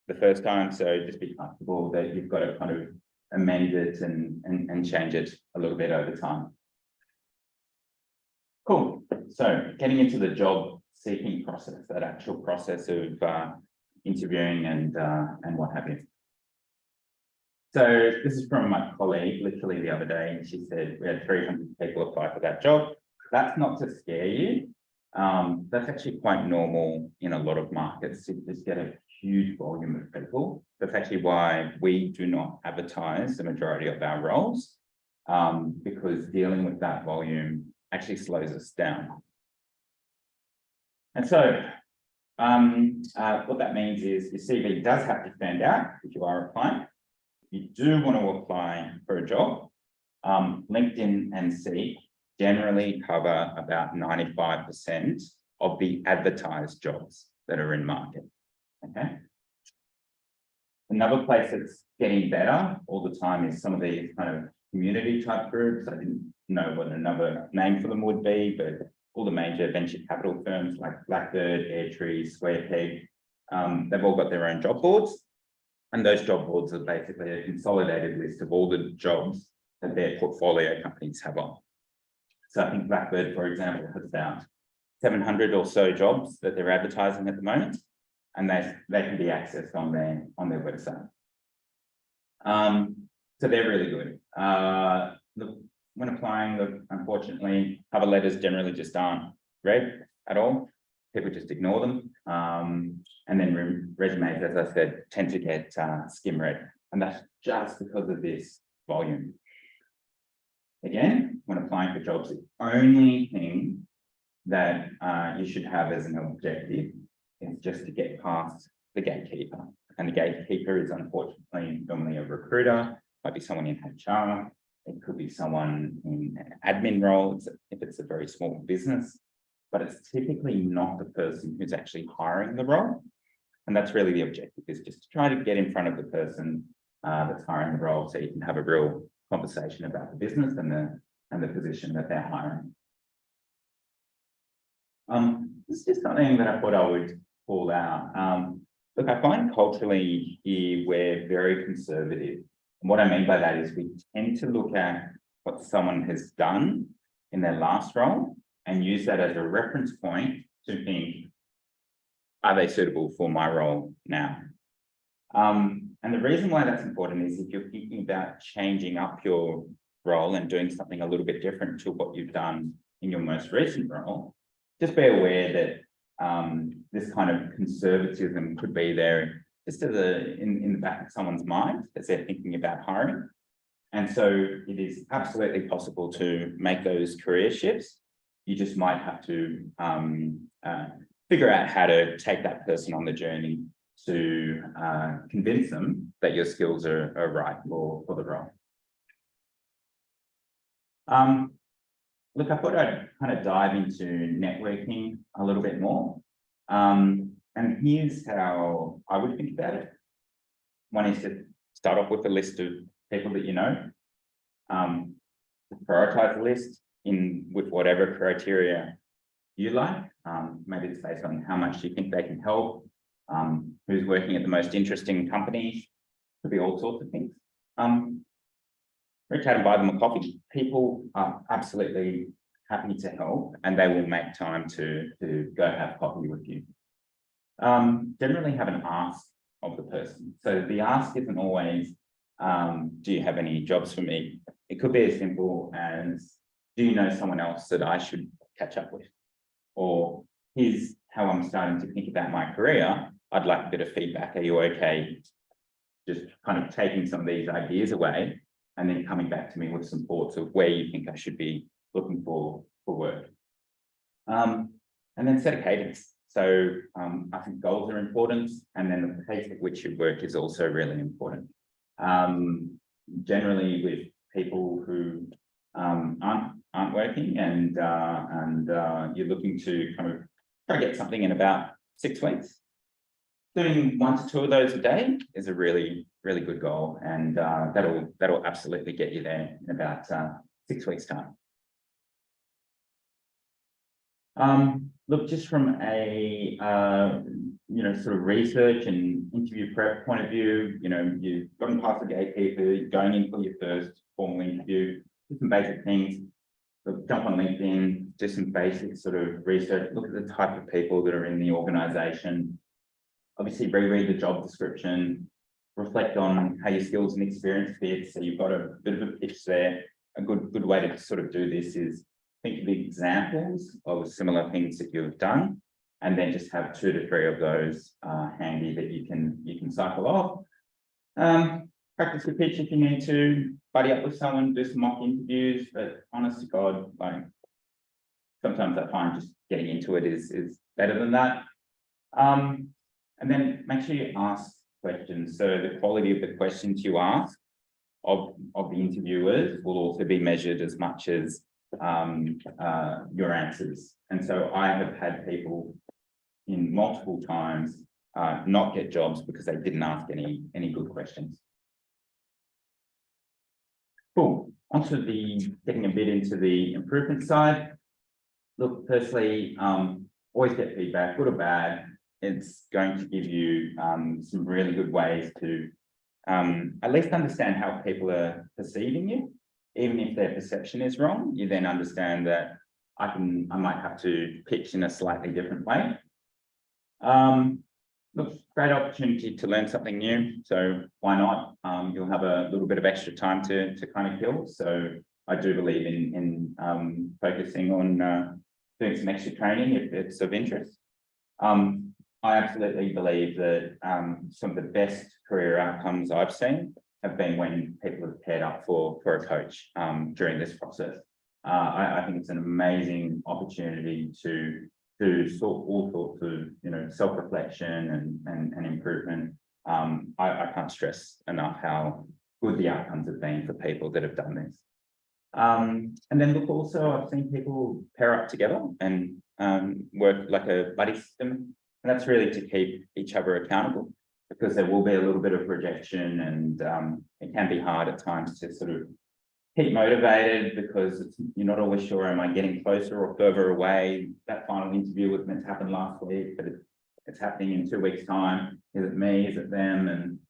the first time, so just be comfortable that you've got to kind of amend it and change it a little bit over time. Cool. So getting into the job seeking process, that actual process of interviewing and what have you. So this is from my colleague, literally the other day, and she said we had 300 people apply for that job. That's not to scare you. That's actually quite normal in a lot of markets to just get a huge volume of people. That's actually why we do not advertise the majority of our roles, because dealing with that volume actually slows us down. And so what that means is your CV does have to stand out if you are applying. If you do want to apply for a job, LinkedIn and Seek generally cover about 95% of the advertised jobs that are in market. Okay. Another place that's getting better all the time is some of these kind of community type groups. I didn't know what another name for them would be, but all the major venture capital firms like Blackbird, Airtree, SquarePeg, they've all got their own job boards. And those job boards are basically a consolidated list of all the jobs that their portfolio companies have on. So I think Blackbird, for example, has about 700 or so jobs that they're advertising at the moment, and they can be accessed on their website. So they're really good. Look, when applying, look, unfortunately, cover letters generally just aren't read at all. People just ignore them. And then resumes, as I said, tend to get skim read. And that's just because of this volume. Again, when applying for jobs, the only thing that you should have as an objective is just to get past the gatekeeper. And the gatekeeper is unfortunately normally a recruiter, might be someone in HR, it could be someone in an admin role if it's a very small business, but it's typically not the person who's actually hiring the role. And that's really the objective, is just to try to get in front of the person that's hiring the role, so you can have a real conversation about the business and the position that they're hiring. This is just something that I thought I would call out. Look, I find culturally here we're very conservative. And what I mean by that is we tend to look at what someone has done in their last role and use that as a reference point to think, are they suitable for my role now? And the reason why that's important is if you're thinking about changing up your role and doing something a little bit different to what you've done in your most recent role, just be aware that this kind of conservatism could be there just as in the back of someone's mind as they're thinking about hiring. And so it is absolutely possible to make those career shifts. You just might have to figure out how to take that person on the journey to convince them that your skills are right for the role. Look, I thought I'd kind of dive into networking a little bit more. And here's how I would think about it. One is to start off with a list of people that you know. Prioritize the list with whatever criteria you like. Maybe it's based on how much you think they can help, who's working at the most interesting companies, could be all sorts of things. Reach out and buy them a coffee. People are absolutely happy to help and they will make time to go have coffee with you. Generally have an ask of the person. So the ask isn't always, do you have any jobs for me? It could be as simple as, do you know someone else that I should catch up with? Or here's how I'm starting to think about my career. I'd like a bit of feedback. Are you okay? Just kind of taking some of these ideas away and then coming back to me with some thoughts of where you think I should be looking for work. And then set a cadence. So I think goals are important, and then the pace at which you work is also really important. Generally with people who aren't working and you're looking to kind of try to get something in about 6 weeks. Doing 1 to 2 of those a day is a really good goal, and that'll absolutely get you there in about 6 weeks' time. Look, just from a sort of research and interview prep point of view, you've gotten past the gatekeeper, you're going in for your first formal interview, do some basic things. Look, jump on LinkedIn, do some basic sort of research, look at the type of people that are in the organization. Obviously, reread the job description, reflect on how your skills and experience fit. So you've got a bit of a pitch there. A good way to sort of do this is think of the examples of similar things that you've done, and then just have 2 to 3 of those handy that you can cycle off. Practice the pitch if you need to, buddy up with someone, do some mock interviews, but honest to God, like sometimes I find just getting into it is better than that. And then make sure you ask questions. So the quality of the questions you ask of the interviewers will also be measured as much as your answers. And so I have had people in multiple times not get jobs because they didn't ask any good questions. Cool. Onto getting a bit into the improvement side. Look, firstly, always get feedback, good or bad. It's going to give you some really good ways to at least understand how people are perceiving you. Even if their perception is wrong, you then understand that I might have to pitch in a slightly different way. Look, great opportunity to learn something new. So why not? You'll have a little bit of extra time to kind of kill. So I do believe in focusing on doing some extra training if it's of interest. I absolutely believe that some of the best career outcomes I've seen have been when people have paired up for a coach during this process. I think it's an amazing opportunity to sort all sorts of, you know, self-reflection and improvement. I can't stress enough how good the outcomes have been for people that have done this. And then look, also, I've seen people pair up together and work like a buddy system. And that's really to keep each other accountable, because there will be a little bit of rejection, and it can be hard at times to sort of keep motivated, because you're not always sure, am I getting closer or further away? That final interview was meant to happen last week, but it's happening in 2 weeks' time. Is it me? Is it them? And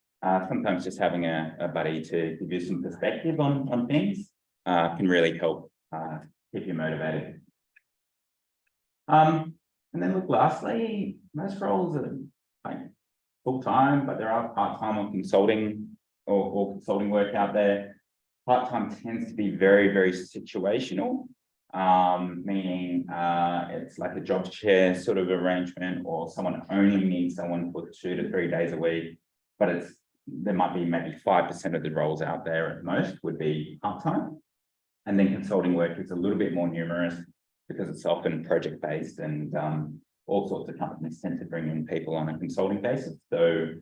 sometimes just having a buddy to give you some perspective on things can really help keep you motivated. And then look, lastly, most roles are like full-time, but there are part-time or consulting or consulting work out there. Part-time tends to be very, very situational, meaning it's like a job share sort of arrangement, or someone only needs someone for 2 to 3 days a week, but there might be maybe 5% of the roles out there at most would be part-time. And then consulting work is a little bit more numerous, because it's often project-based, and all sorts of companies tend to bring in people on a consulting basis. So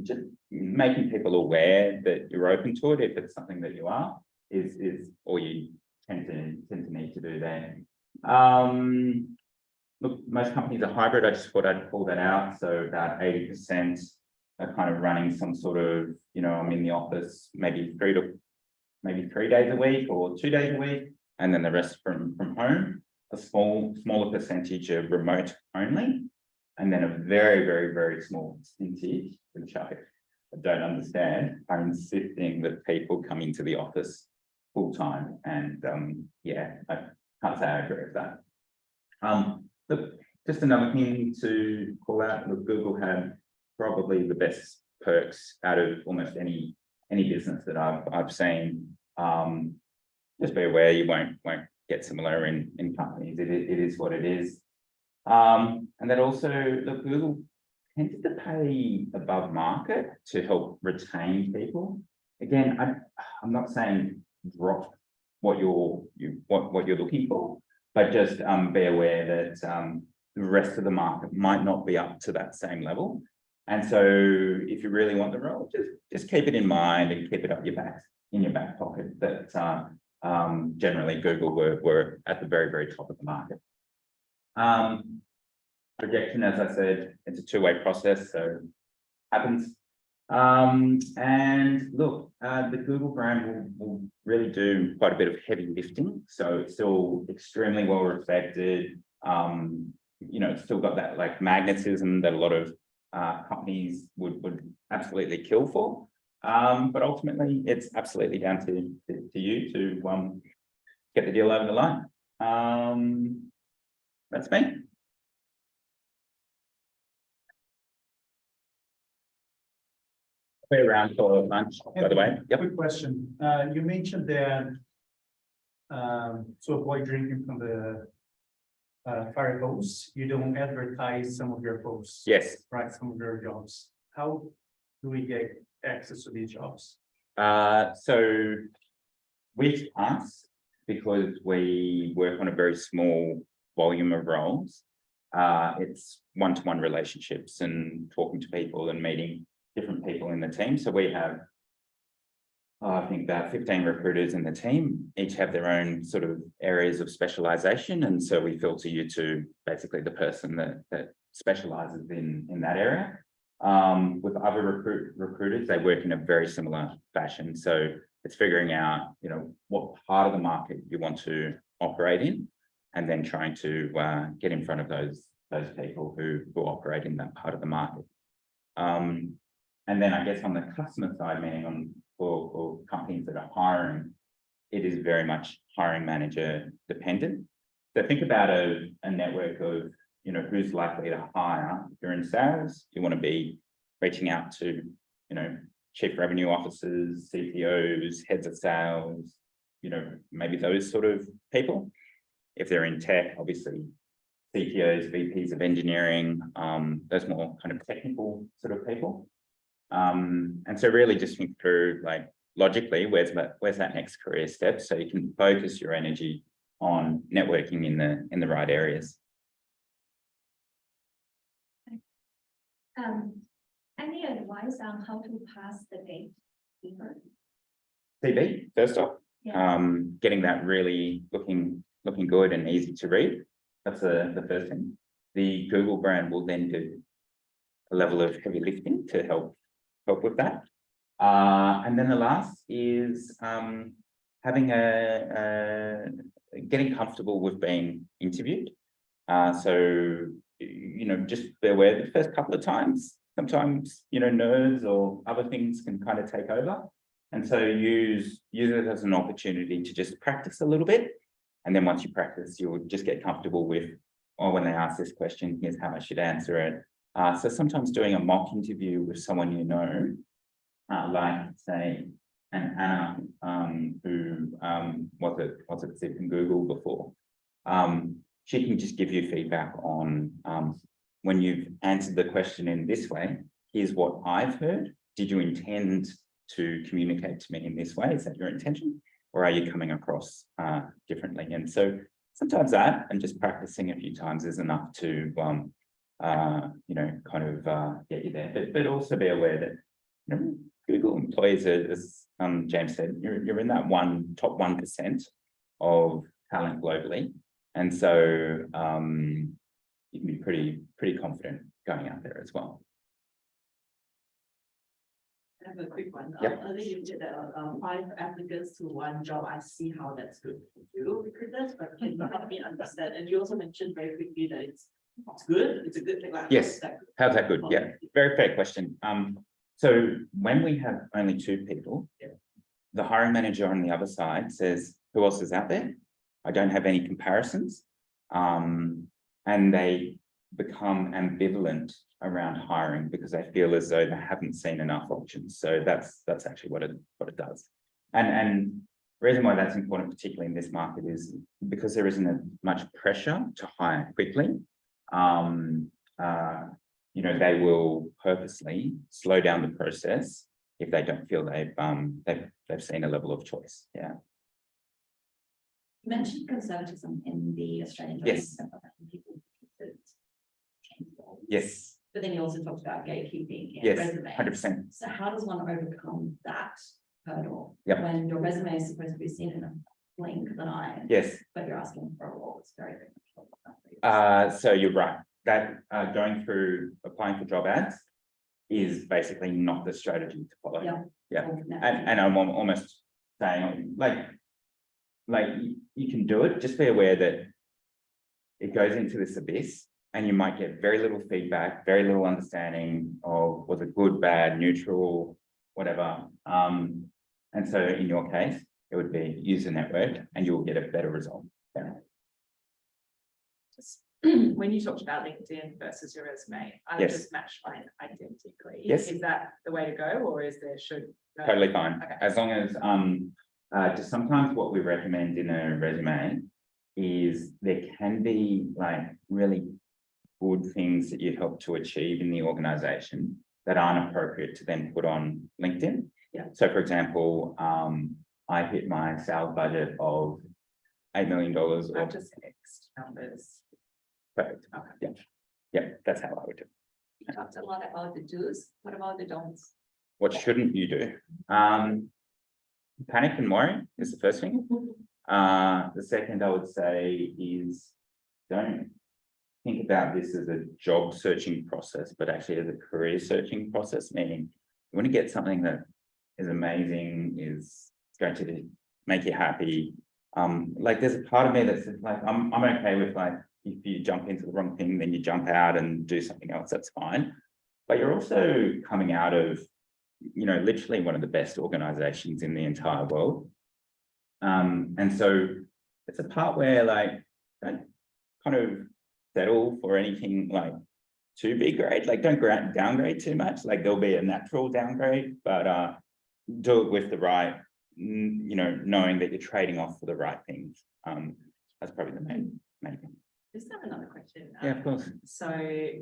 just making people aware that you're open to it, if it's something that you are, is all you tend to need to do there. Look, most companies are hybrid. I just thought I'd call that out. So about 80% are kind of running some sort of, you know, I'm in the office maybe 3 days a week or 2 days a week, and then the rest from home. A smaller percentage are remote only, and then a very, very, very small percentage, which I don't understand, are insisting that people come into the office full time. And yeah, I can't say I agree with that. Look, just another thing to call out. Look, Google had probably the best perks out of almost any business that I've seen. Just be aware you won't get similar in companies. It is what it is. And then also, look, Google tends to pay above market to help retain people. Again, I'm not saying drop what you're looking for, but just be aware that the rest of the market might not be up to that same level. And so if you really want the role, just keep it in mind and keep it up in your back pocket, that generally Google were at the very, very top of the market. Rejection, as I said, it's a two-way process, so happens. And look, the Google brand will really do quite a bit of heavy lifting, so it's still extremely well respected. You know, it's still got that like magnetism that a lot of companies would absolutely kill for. But ultimately, it's absolutely down to you to get the deal over the line. That's me. We're around for lunch, by the way. Yep. Quick question. You mentioned that to avoid drinking from the fire hose, you don't advertise some of your posts. Yes. Right, some of your jobs. How do we get access to these jobs? So with us, because we work on a very small volume of roles, it's one-to-one relationships and talking to people and meeting different people in the team. So we have, I think about 15 recruiters in the team, each have their own sort of areas of specialization. And so we filter you to basically the person that specializes in that area. With other recruiters, they work in a very similar fashion. So it's figuring out, you know, what part of the market you want to operate in, and then trying to get in front of those people who operate in that part of the market. And then I guess on the customer side, meaning for companies that are hiring, it is very much hiring manager dependent. So think about a network of, you know, who's likely to hire. If you're in sales, you want to be reaching out to, you know, chief revenue officers, CTOs, heads of sales, you know, maybe those sort of people. If they're in tech, obviously CTOs, VPs of engineering, those more kind of technical sort of people. And so really just think through like logically, where's that next career step? So you can focus your energy on networking in the right areas. Any advice on how to pass the gate deeper? CV, first off, Yeah. getting that really looking good and easy to read. That's the first thing. The Google brand will then do a level of heavy lifting to help with that. And then the last is having getting comfortable with being interviewed. So just be aware the first couple of times, sometimes nerves or other things can kind of take over. And so use it as an opportunity to just practice a little bit. And then once you practice, you'll just get comfortable with, oh, when they ask this question, here's how I should answer it. So sometimes doing a mock interview with someone like say an Anna, who was at Zip and Google before, she can just give you feedback on when you've answered the question in this way, here's what I've heard. Did you intend to communicate to me in this way? Is that your intention? Or are you coming across differently? And so sometimes that and just practicing a few times is enough to get you there. But also be aware that Google employees are, as James said, you're in that top 1% of talent globally. And so you can be pretty confident going out there as well. I have a quick one. Yep. I think you did 5 applicants to 1 job. I see how that's good for you, recruiters, but can you help me understand? And you also mentioned very quickly that it's good. It's a good thing. Like, Yes. How's that good? Yeah, very fair question. So when we have only 2 people, the hiring manager on the other side says, who else is out there? I don't have any comparisons. And they become ambivalent around hiring because they feel as though they haven't seen enough options. So that's actually what it does. And the reason why that's important, particularly in this market, is because there isn't much pressure to hire quickly. They will purposely slow down the process if they don't feel they've seen a level of choice. Yeah. You mentioned conservatism in the Australian job Yes. market, and people that change roles. Yes. But then you also talked about gatekeeping in Yes. resumes. 100%. So how does one overcome that hurdle? Yep. When your resume is supposed to be seen in a blink of an eye, Yes. but you're asking for a role, it's very different. So you're right. That applying for job ads is basically not the strategy to follow. Yeah. And I'm almost saying like you can do it, just be aware that it goes into this abyss and you might get very little feedback, very little understanding of was it good, bad, neutral, whatever. And so in your case, it would be use the network and you'll get a better result. Yeah. Just when you talked about LinkedIn versus your resume, I would Yes. just match mine identically. Yes. Is that the way to go, or is there no? Totally fine. Okay. As long as just sometimes what we recommend in a resume is there can be like really good things that you help to achieve in the organization that aren't appropriate to then put on LinkedIn. Yeah. So for example, I hit my sales budget of $8 million. Not just X numbers. Perfect. Okay. Yeah, that's how I would do it. You talked a lot about the do's. What about the don'ts? What shouldn't you do? Panic and worry is the first thing. The second I would say is don't think about this as a job searching process, but actually as a career searching process, meaning you want to get something that is amazing, is going to make you happy. Like there's a part of me that's like, I'm okay with like, if you jump into the wrong thing, then you jump out and do something else, that's fine. But you're also coming out of, literally one of the best organizations in the entire world. And so it's a part where like, don't kind of settle for anything like too big grade, like don't downgrade too much. Like there'll be a natural downgrade, but do it with the right, knowing that you're trading off for the right things. That's probably the main thing. Just have another question. Yeah, of course. So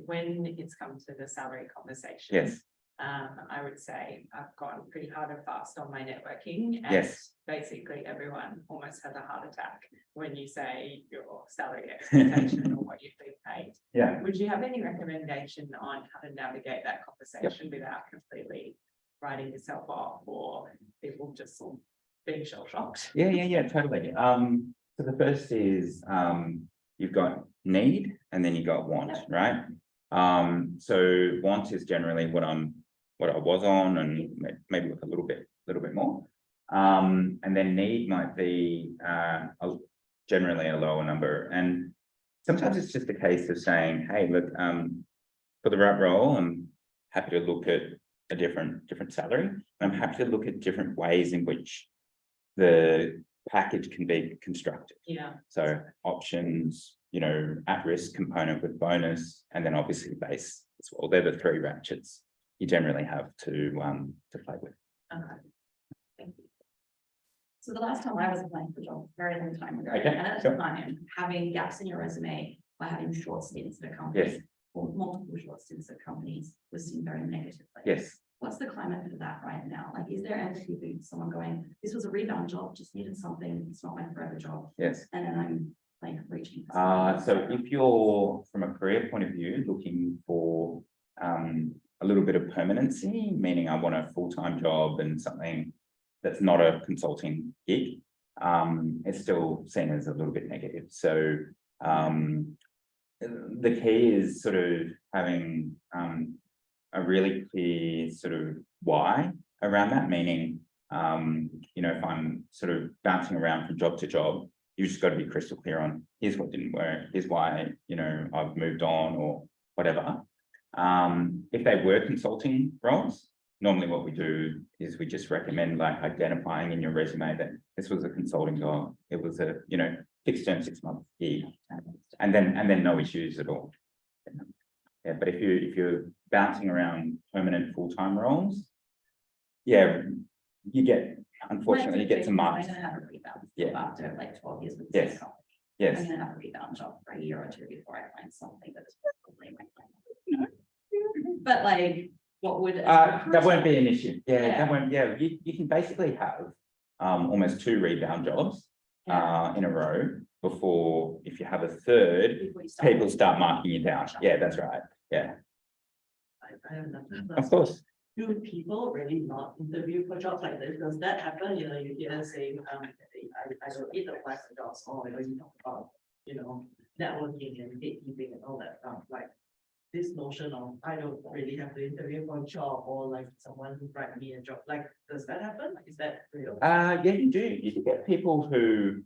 when it's come to the salary conversation. Yes. I would say I've gone pretty hard and fast on my networking. And Yes. basically everyone almost has a heart attack when you say your salary expectation or what you've been paid. Yeah. Would you have any recommendation on how to navigate that conversation without completely writing yourself off or people just sort of being shell shocked? Yeah, totally. So the first is, you've got need and then you got want, right? So want is generally what I was on and maybe with a little bit more. And then need might be, generally a lower number. And sometimes it's just a case of saying, hey, look, for the right role, I'm happy to look at a different salary. I'm happy to look at different ways in which the package can be constructed. Yeah. So options, at-risk component with bonus, and then obviously base as well. They're the three ratchets you generally have to play with. Okay. Thank you. So the last time I was applying for a job, very long time ago, Okay, and at sure. the time, having gaps in your resume by having short stints at a company. Yes. Or multiple short stints at companies was seen very negatively. Yes. What's the climate for that right now? Like, is there empathy for someone going, this was a rebound job, just needed something, it's not my forever job, Yes. and then I'm like reaching. for something So else. if you're from a career point of view looking for a little bit of permanency, meaning I want a full-time job and something that's not a consulting gig, it's still seen as a little bit negative. So the key is sort of having a really clear sort of why around that, meaning, if I'm sort of bouncing around from job to job, you just got to be crystal clear on here's what didn't work, here's why, I've moved on or whatever. If they were consulting roles, normally what we do is we just recommend like identifying in your resume that this was a consulting job. It was a, fixed term 6-month gig, and then no issues at all. Yeah, but if you're bouncing around permanent full-time roles, yeah, unfortunately you get some marks. I'm gonna have a rebound. Yeah. After like 12 years with the Yes. same company. Yes. I'm gonna have a rebound job for a year or two before I find something that's probably my plan. But like, what would? That won't be an issue. Yeah, Yeah. that won't, you can basically have almost 2 rebound jobs in a row before, if you have a third, Before you start. people start marking you down. Yeah, that's right. Yeah, I have nothing. of course. Do people really not interview for jobs like this? Does that happen? You hear saying, I don't need to apply for jobs, or you talk about, networking and gatekeeping and all that stuff, like this notion of I don't really have to interview for a job, or like someone write me a job. Like, does that happen? Like, is that real? Yeah, you do. You get people who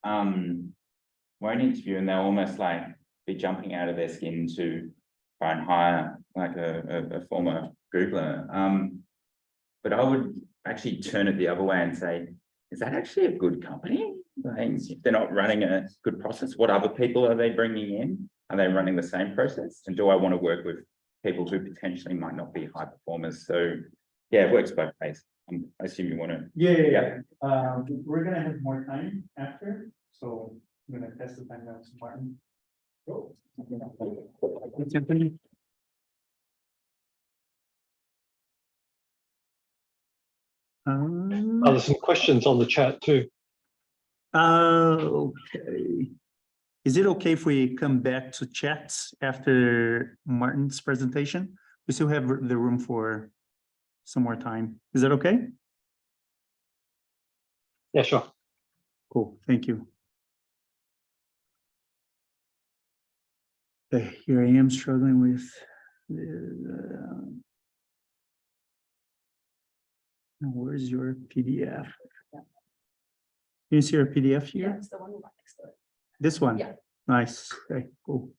won't interview and they'll almost like be jumping out of their skin to try and hire like a former Googler. But I would actually turn it the other way and say, is that actually a good company? Like, if they're not running a good process, what other people are they bringing in? Are they running the same process? And do I want to work with people who potentially might not be high performers? So yeah, it works both ways. I assume you want to. Yeah. We're gonna have more time after, so I'm gonna test the time now, Martin. Oh, there's some questions on the chat too. okay. Is it okay if we come back to chats after Martin's presentation? We still have the room for some more time. Is that okay? Yeah, sure. Cool, thank you. Okay, here I am struggling with now where's your PDF? Can you see your PDF here? Yeah, it's the one right next to it. This one? Yeah. Nice, okay, cool.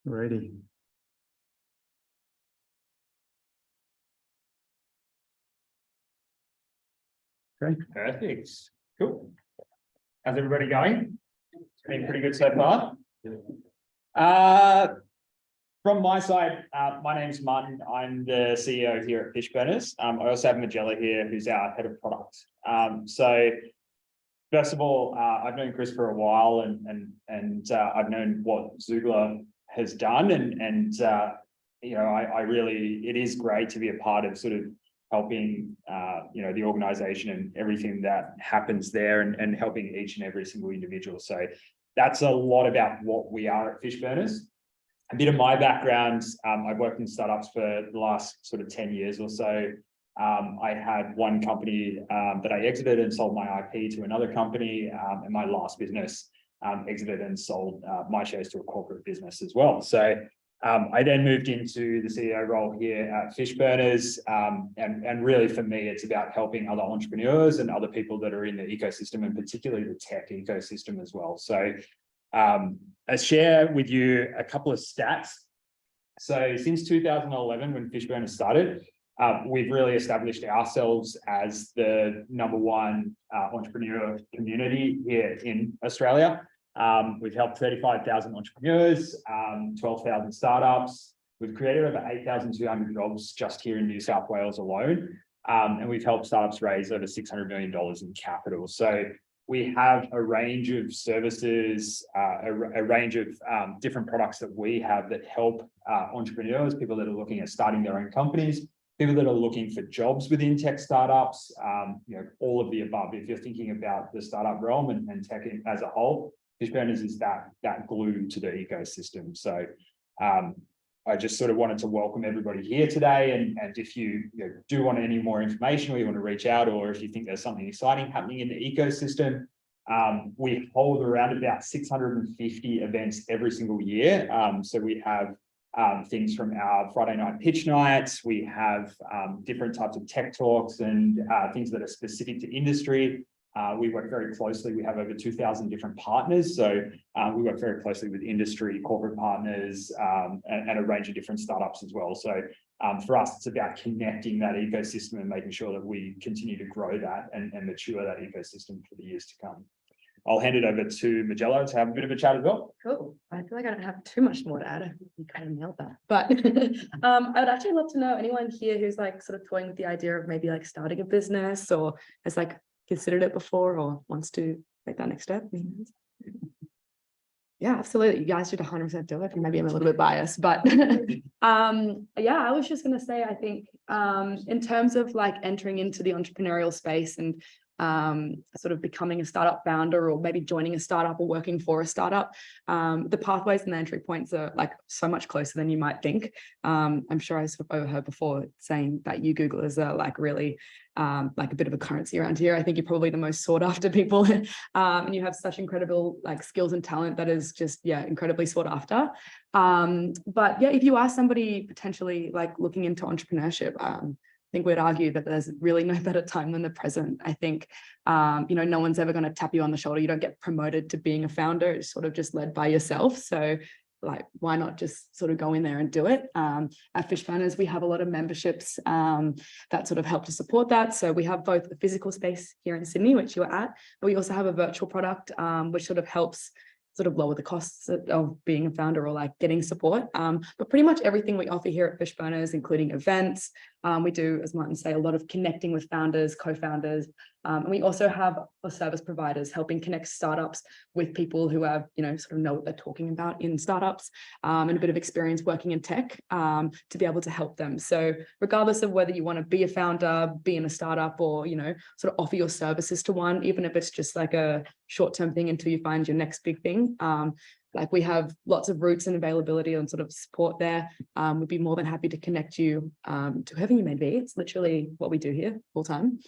Ready. Okay. Perfect. Cool. How's everybody going? Been pretty good so far. From my side, my name's Martin. I'm the CEO here at Fishburners. I also have Magella here, who's our head of product. So first of all, I've known Chris for a while, and I've known what Xoogler has done, and you know, I really, it is great to be a part of sort of helping you know, the organization and everything that happens there, and helping each and every single individual. So that's a lot about what we are at Fishburners. A bit of my background, I've worked in startups for the last sort of 10 years or so. I had one company that I exited and sold my IP to another company, and my last business exited and sold my shares to a corporate business as well. So I then moved into the CEO role here at Fishburners, and really for me, it's about helping other entrepreneurs and other people that are in the ecosystem, and particularly the tech ecosystem as well. So I share with you a couple of stats. So since 2011, when Fishburners started, we've really established ourselves as the #1 entrepreneur community here in Australia. We've helped 35,000 entrepreneurs, 12,000 startups. We've created over 8,200 jobs just here in New South Wales alone. And we've helped startups raise over $600 million in capital. So we have a range of services, a range of different products that we have that help entrepreneurs, people that are looking at starting their own companies, people that are looking for jobs within tech startups, you know, all of the above. If you're thinking about the startup realm and tech as a whole, Fishburners is that glue to the ecosystem. So I just sort of wanted to welcome everybody here today. And if you do want any more information, or you want to reach out, or if you think there's something exciting happening in the ecosystem, we hold around about 650 events every single year. So we have things from our Friday night pitch nights. We have different types of tech talks and things that are specific to industry. We work very closely. We have over 2,000 different partners. So we work very closely with industry, corporate partners, and a range of different startups as well. So for us, it's about connecting that ecosystem and making sure that we continue to grow that and mature that ecosystem for the years to come. I'll hand it over to Magella to have a bit of a chat as well. Cool. I feel like I don't have too much more to add. I think you kind of nailed that. But I'd actually love to know anyone here who's like sort of toying with the idea of maybe like starting a business, or has like considered it before, or wants to take that next step. Yeah, absolutely. You guys should 100% do it. Maybe I'm a little bit biased, but yeah, I was just going to say, I think in terms of like entering into the entrepreneurial space and sort of becoming a startup founder, or maybe joining a startup or working for a startup, the pathways and the entry points are like so much closer than you might think. I'm sure I sort of overheard before saying that you Googlers are like really like a bit of a currency around here. I think you're probably the most sought after people, and you have such incredible like skills and talent that is just, yeah, incredibly sought after. But yeah, if you are somebody potentially like looking into entrepreneurship, I think we'd argue that there's really no better time than the present. I think, you know, no one's ever going to tap you on the shoulder. You don't get promoted to being a founder. It's sort of just led by yourself. So like, why not just sort of go in there and do it? At Fishburners, we have a lot of memberships that sort of help to support that. So we have both a physical space here in Sydney, which you're at, but we also have a virtual product, which sort of helps sort of lower the costs of being a founder or like getting support. But pretty much everything we offer here at Fishburners, including events, we do, as Martin say, a lot of connecting with founders, co-founders. And we also have for service providers helping connect startups with people who have, you know, sort of know what they're talking about in startups, and a bit of experience working in tech to be able to help them. So regardless of whether you want to be a founder, be in a startup, or, you know, sort of offer your services to one, even if it's just like a short-term thing until you find your next big thing. Like we have lots of routes and availability and sort of support there. We'd be more than happy to connect you to whoever you may be. It's literally what we do here full time.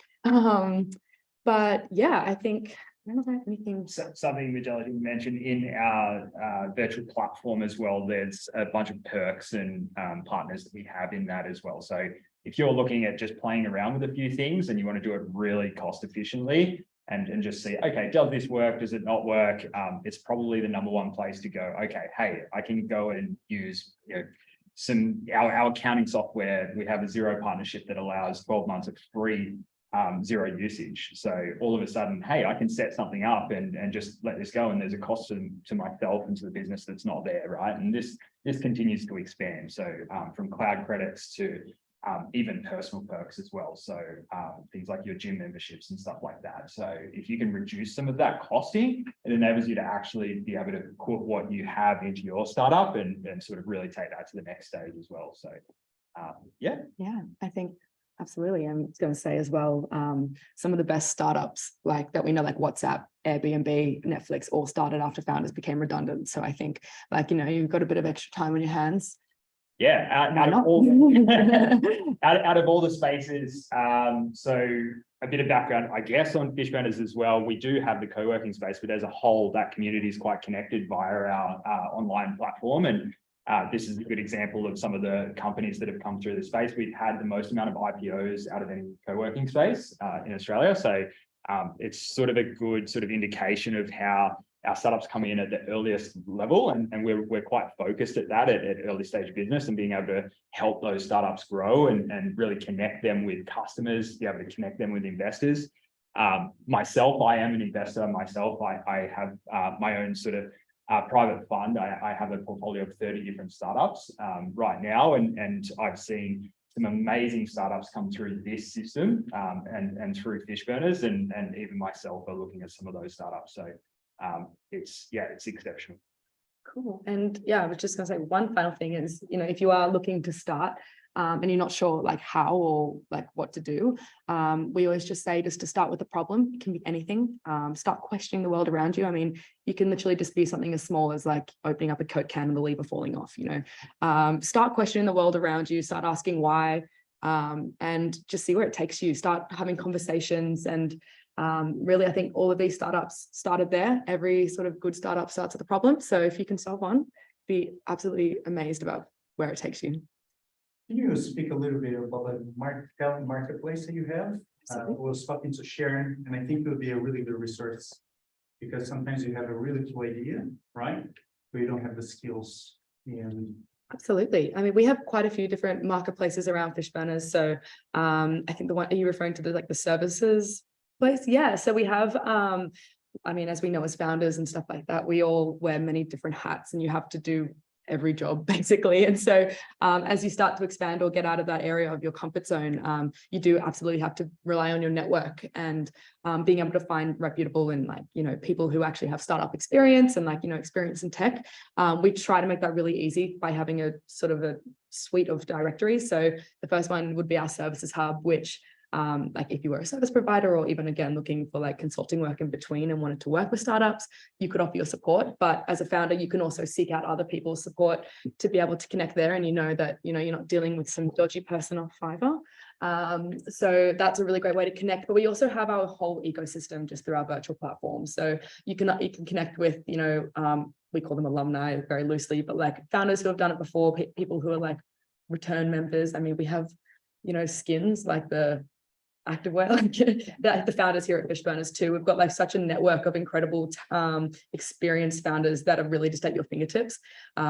But yeah, I think, I don't know if anything. Something Magella didn't mention in our virtual platform as well, there's a bunch of perks and partners that we have in that as well. So if you're looking at just playing around with a few things and you want to do it really cost efficiently, and just see, okay, does this work? Does it not work? It's probably the #1 place to go. Okay, hey, I can go and use, you know, our accounting software. We have a Xero partnership that allows 12 months of free Xero usage. So all of a sudden, hey, I can set something up and just let this go, and there's a cost to myself and to the business that's not there, right? And this continues to expand. So from cloud credits to even personal perks as well. So things like your gym memberships and stuff like that. So if you can reduce some of that costing, it enables you to actually be able to put what you have into your startup and sort of really take that to the next stage as well. So yeah. Yeah, I think absolutely. I'm going to say as well, some of the best startups like that we know, like WhatsApp, Airbnb, Netflix, all started after founders became redundant. So I think like, you've got a bit of extra time on your hands. Yeah, out not? of all out of all the spaces, so a bit of background, I guess, on Fishburners as well. We do have the co-working space, but as a whole, that community is quite connected via our online platform. And this is a good example of some of the companies that have come through the space. We've had the most amount of IPOs out of any co-working space in Australia. So it's sort of a good sort of indication of how our startups come in at the earliest level, and we're quite focused at that at early stage business and being able to help those startups grow and really connect them with customers, be able to connect them with investors. Myself, I am an investor myself. I have my own sort of private fund. I have a portfolio of 30 different startups right now, and I've seen some amazing startups come through this system and through Fishburners, and even myself are looking at some of those startups. So it's exceptional. Cool. And yeah, I was just gonna say one final thing is, if you are looking to start and you're not sure like how or like what to do, we always just say just to start with the problem. It can be anything. Start questioning the world around you. I mean, you can literally just be something as small as like opening up a Coke can and the lever falling off, start questioning the world around you, start asking why, and just see where it takes you. Start having conversations. And really, I think all of these startups started there. Every sort of good startup starts with a problem. So if you can solve one, be absolutely amazed about where it takes you. Can you speak a little bit about the marketplace that you have? I was talking to Sharon, and I think it would be a really good resource because sometimes you have a really cool idea, right? But you don't have the skills. And Absolutely. I mean, we have quite a few different marketplaces around Fishburners. So I think the one, are you referring to the services place? Yeah. So we have, I mean, as we know, as founders and stuff like that, we all wear many different hats and you have to do every job basically. And so as you start to expand or get out of that area of your comfort zone, you do absolutely have to rely on your network and being able to find reputable and people who actually have startup experience and experience in tech. We try to make that really easy by having a sort of a suite of directories. So the first one would be our services hub, which if you were a service provider or even again looking for consulting work in between and wanted to work with startups, you could offer your support. But as a founder, you can also seek out other people's support to be able to connect there, and that you're not dealing with some dodgy person off Fiverr. So that's a really great way to connect. But we also have our whole ecosystem just through our virtual platform. So you can connect with we call them alumni very loosely, but founders who have done it before, people who are return members. I mean, we have skins like the activewear, the founders here at Fishburners too. We've got such a network of incredible experienced founders that are really just at your fingertips.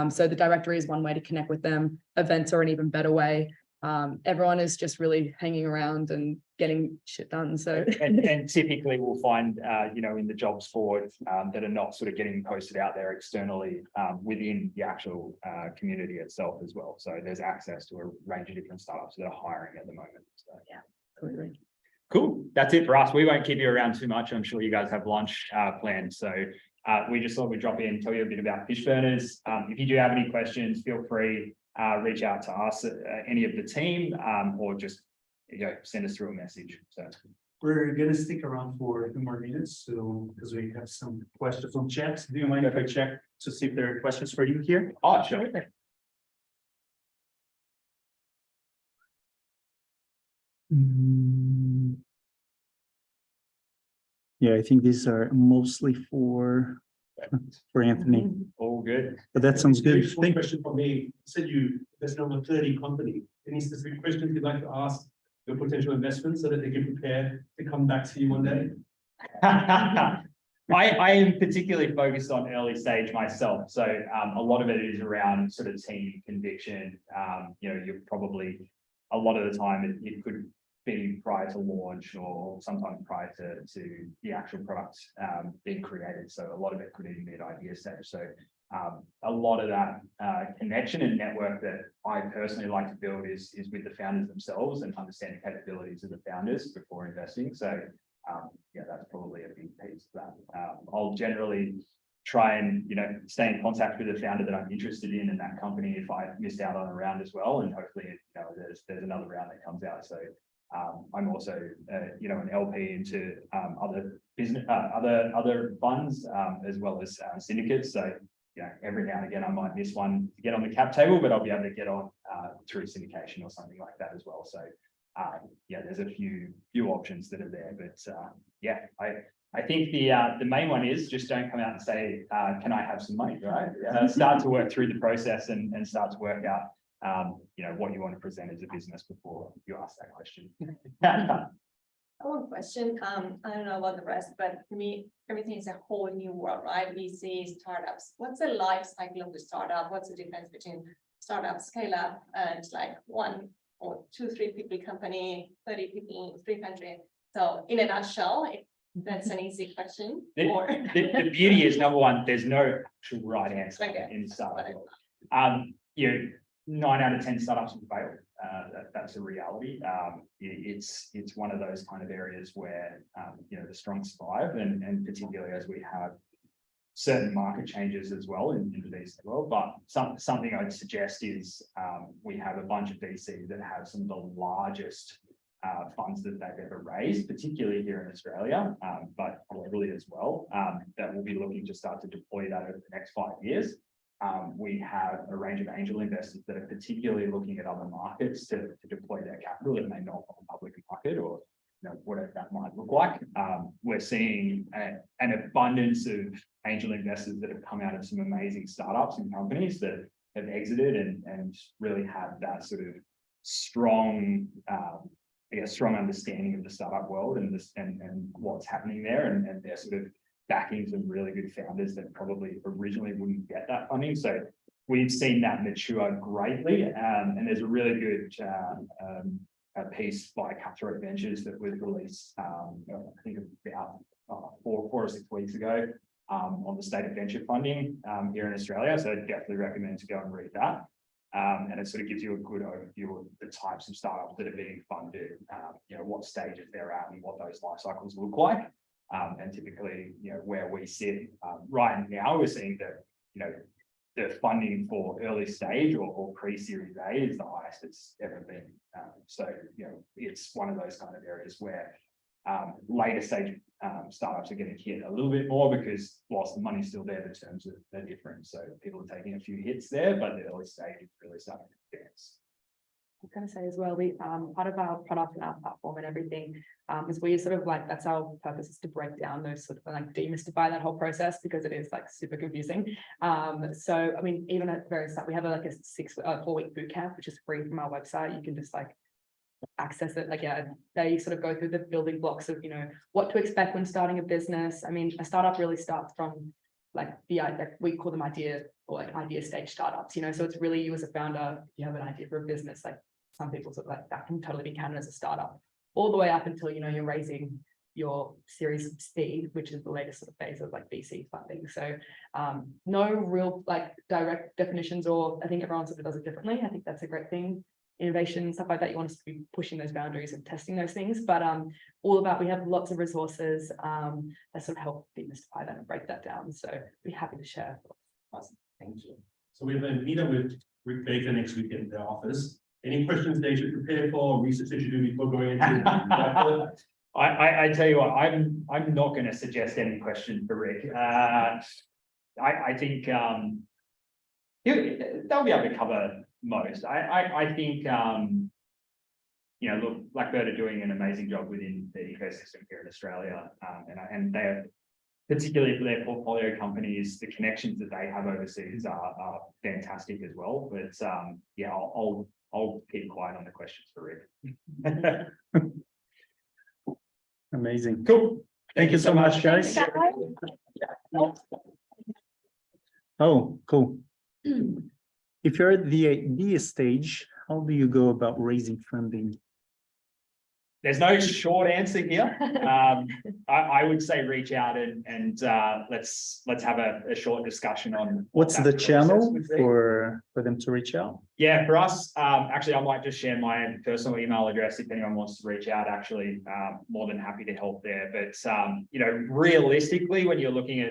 So the directory is one way to connect with them. Events are an even better way. Everyone is just really hanging around and getting shit done. So and typically we'll find in the jobs board that are not sort of getting posted out there externally within the actual community itself as well. So there's access to a range of different startups that are hiring at the moment. So yeah, absolutely. Cool. That's it for us. We won't keep you around too much. I'm sure you guys have lunch planned. So we just thought we'd drop in and tell you a bit about Fishburners. If you do have any questions, feel free reach out to us, any of the team, or just send us through a message. So we're gonna stick around for a few more minutes, so because we have some questions on chat. Do you mind if I check to see if there are questions for you here? Oh, sure. Yeah, I think these are mostly for Anthony, All good. but that sounds good. One question for me. You said there's number 30 company. Any specific questions you'd like to ask your potential investments so that they can prepare to come back to you one day? I am particularly focused on early stage myself. So a lot of it is around sort of team conviction. You're probably a lot of the time it could be prior to launch or sometimes prior to the actual product being created. So a lot of it could even be at idea stage. So a lot of that connection and network that I personally like to build is with the founders themselves and understanding capabilities of the founders before investing. So yeah, that's probably a big piece of that. I'll generally try and, you know, stay in contact with the founder that I'm interested in that company if I missed out on a round as well. And hopefully, you know, there's another round that comes out. So I'm also, you know, an LP into other business, other funds, as well as syndicates. So, you know, every now and again, I might miss one to get on the cap table, but I'll be able to get on through syndication or something like that as well. So, yeah, there's a few options that are there, but yeah, I think the main one is just don't come out and say, can I have some money, right? Start to work through the process and start to work out, you know, what you want to present as a business before you ask that question. One question, I don't know about the rest, but to me, everything is a whole new world, right? VC, startups. What's the life cycle of the startup? What's the difference between startup, scale up, and like 1 or 2, 3 people company, 30 people, 300? So in a nutshell, that's an easy question. The beauty is, number one, there's no actual right answer in startup world. You know, 9 out of 10 startups will fail. That's a reality. It's one of those kind of areas where you know, the strong survive, and particularly as we have certain market changes as well in the VC world. But something I'd suggest is we have a bunch of VCs that have some of the largest funds that they've ever raised, particularly here in Australia, but globally as well, that will be looking to start to deploy that over the next 5 years. We have a range of angel investors that are particularly looking at other markets to deploy their capital that may not on the public market, or, you know, whatever that might look like. We're seeing an abundance of angel investors that have come out of some amazing startups and companies that have exited and really have that sort of strong, strong understanding of the startup world and what's happening there, and they're sort of backing some really good founders that probably originally wouldn't get that funding. So we've seen that mature greatly, and there's a really good a piece by Cutthroat Ventures that was released, I think about 4 or 6 weeks ago, on the state of venture funding here in Australia. So I definitely recommend to go and read that. And it sort of gives you a good overview of the types of startups that are being funded, you know, what stages they're at and what those life cycles look like. And typically, you know, where we sit right now, we're seeing that, you know, the funding for early stage or pre-series A is the highest it's ever been. So, you know, it's one of those kind of areas where later stage startups are getting hit a little bit more, because whilst the money's still there, the terms are different. So people are taking a few hits there, but the early stage is really starting to dance. I was going to say as well, we part of our product and our platform and everything is we sort of like, that's our purpose, is to break down those sort of like demystify that whole process, because it is like super confusing. So I mean, even at the very start, we have like a 4-week boot camp, which is free from our website. You can just like access it. Like, yeah, they sort of go through the building blocks of, you know, what to expect when starting a business. I mean, a startup really starts from like we call them idea stage startups, you know. So it's really, you as a founder, if you have an idea for a business, like some people sort of like that can totally be counted as a startup, all the way up until, you know, you're raising your Series C, which is the latest sort of phase of like VC funding. So no real like direct definitions, or I think everyone sort of does it differently. I think that's a great thing. Innovation, stuff like that, you want us to be pushing those boundaries and testing those things, but all about, we have lots of resources that sort of help demystify that and break that down. So be happy to share. Awesome. Thank you. So we have a meetup with Rick Baker next week in the office. Any questions they should prepare for, or research they should do before going into? I tell you what, I'm not going to suggest any question for Rick. I think they'll be able to cover most. I think you know, look, Blackbird are doing an amazing job within the ecosystem here in Australia, and they're, particularly for their portfolio companies, the connections that they have overseas are fantastic as well. But yeah, I'll keep quiet on the questions for Rick. Amazing. Cool. Thank you so much, guys. Oh, cool. If you're at the idea stage, how do you go about raising funding? there's no short answer here. I would say reach out and let's have a short discussion on. what What's that the process channel would be. for them to reach out? Yeah, for us, actually, I might just share my personal email address if anyone wants to reach out, actually, more than happy to help there. But, you know, realistically, when you're looking at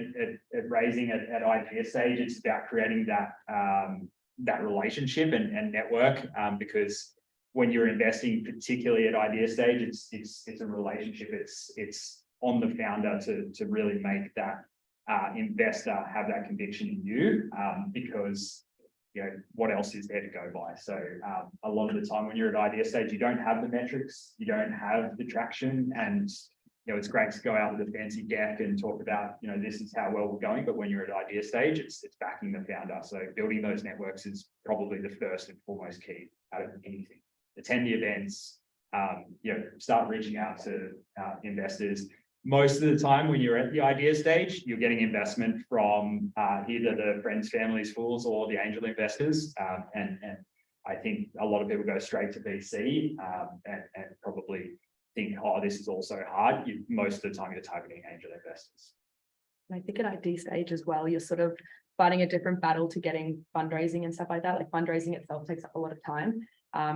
raising at idea stage, it's about creating that relationship and network, because when you're investing, particularly at idea stage, it's a relationship. It's on the founder to really make that investor have that conviction in you, because you know, what else is there to go by? So a lot of the time when you're at idea stage, you don't have the metrics, you don't have the traction, and you know, it's great to go out with a fancy deck and talk about, you know, this is how well we're going, but when you're at idea stage, it's backing the founder. So building those networks is probably the first and foremost key out of anything. Attend the events, you know, start reaching out to investors. Most of the time when you're at the idea stage, you're getting investment from either the friends, families, fools, or the angel investors. And I think a lot of people go straight to VC and probably think, oh, this is also hard. Most of the time you're targeting angel investors. And I think at ID stage as well, you're sort of fighting a different battle to getting fundraising and stuff like that. Like fundraising itself takes up a lot of time.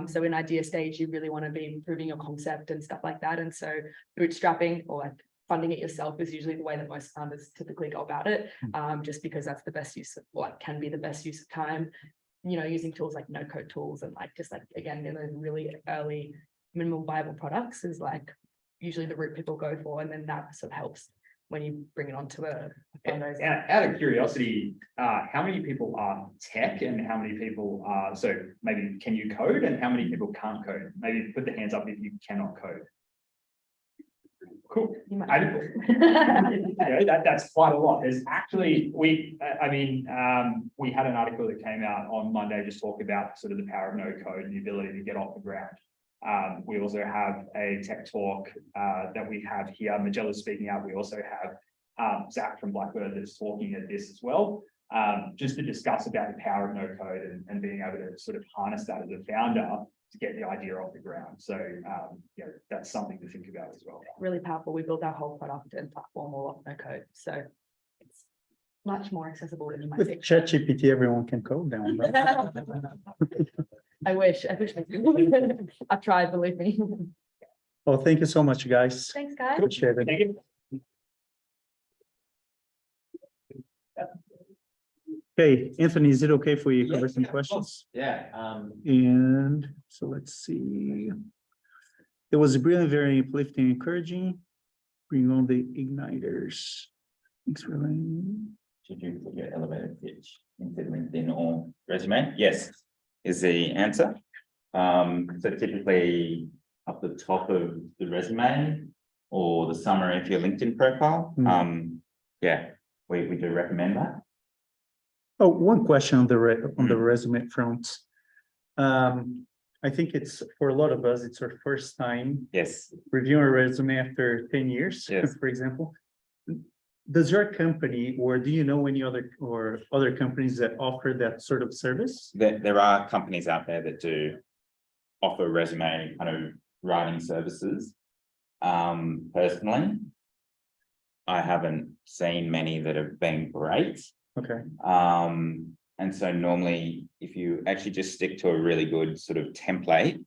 So in idea stage, you really want to be improving your concept and stuff like that. And so bootstrapping or like funding it yourself is usually the way that most founders typically go about it, just because that's the best use of what can be the best use of time, you know, using tools like no code tools and like just like, again, in those really early minimal viable products is like usually the route people go for. And then that sort of helps when you bring it onto a fundraiser. Out of curiosity, how many people are tech and how many people are, so maybe can you code and how many people can't code? Maybe put the hands up if you cannot code. Cool. You might- That's quite a lot. There's actually, we had an article that came out on Monday just talking about sort of the power of no code and the ability to get off the ground. We also have a tech talk that we have here. Magella's speaking out. We also have Zach from Blackbird that's talking at this as well, just to discuss about the power of no code and being able to sort of harness that as a founder to get the idea off the ground. So, you know, that's something to think about as well. Really powerful. We built our whole product and platform all off no code. So it's much more accessible than you might With think. ChatGPT, everyone can code down. Right? I wish I could. I've tried, believe me. Well, thank you so much, guys. Thanks, guys. Appreciate it. Thank you. Okay, Anthony, is it okay if we cover some questions? Yeah, And so let's see. It was really very uplifting, encouraging. Bring on the igniters. Thanks for letting. should you put your elevator pitch into LinkedIn or resume? Yes, is the answer. So typically up the top of the resume or the summary of your LinkedIn profile. Yeah, we do recommend that. Oh, one question on the resume front. I think it's for a lot of us, it's our first time Yes, reviewing a resume after 10 years, Yes. for example. Does your company, or do you know any other companies that offer that sort of service? there are companies out there that do offer resume kind of writing services. Personally, I haven't seen many that have been great. Okay. And so normally if you actually just stick to a really good sort of template,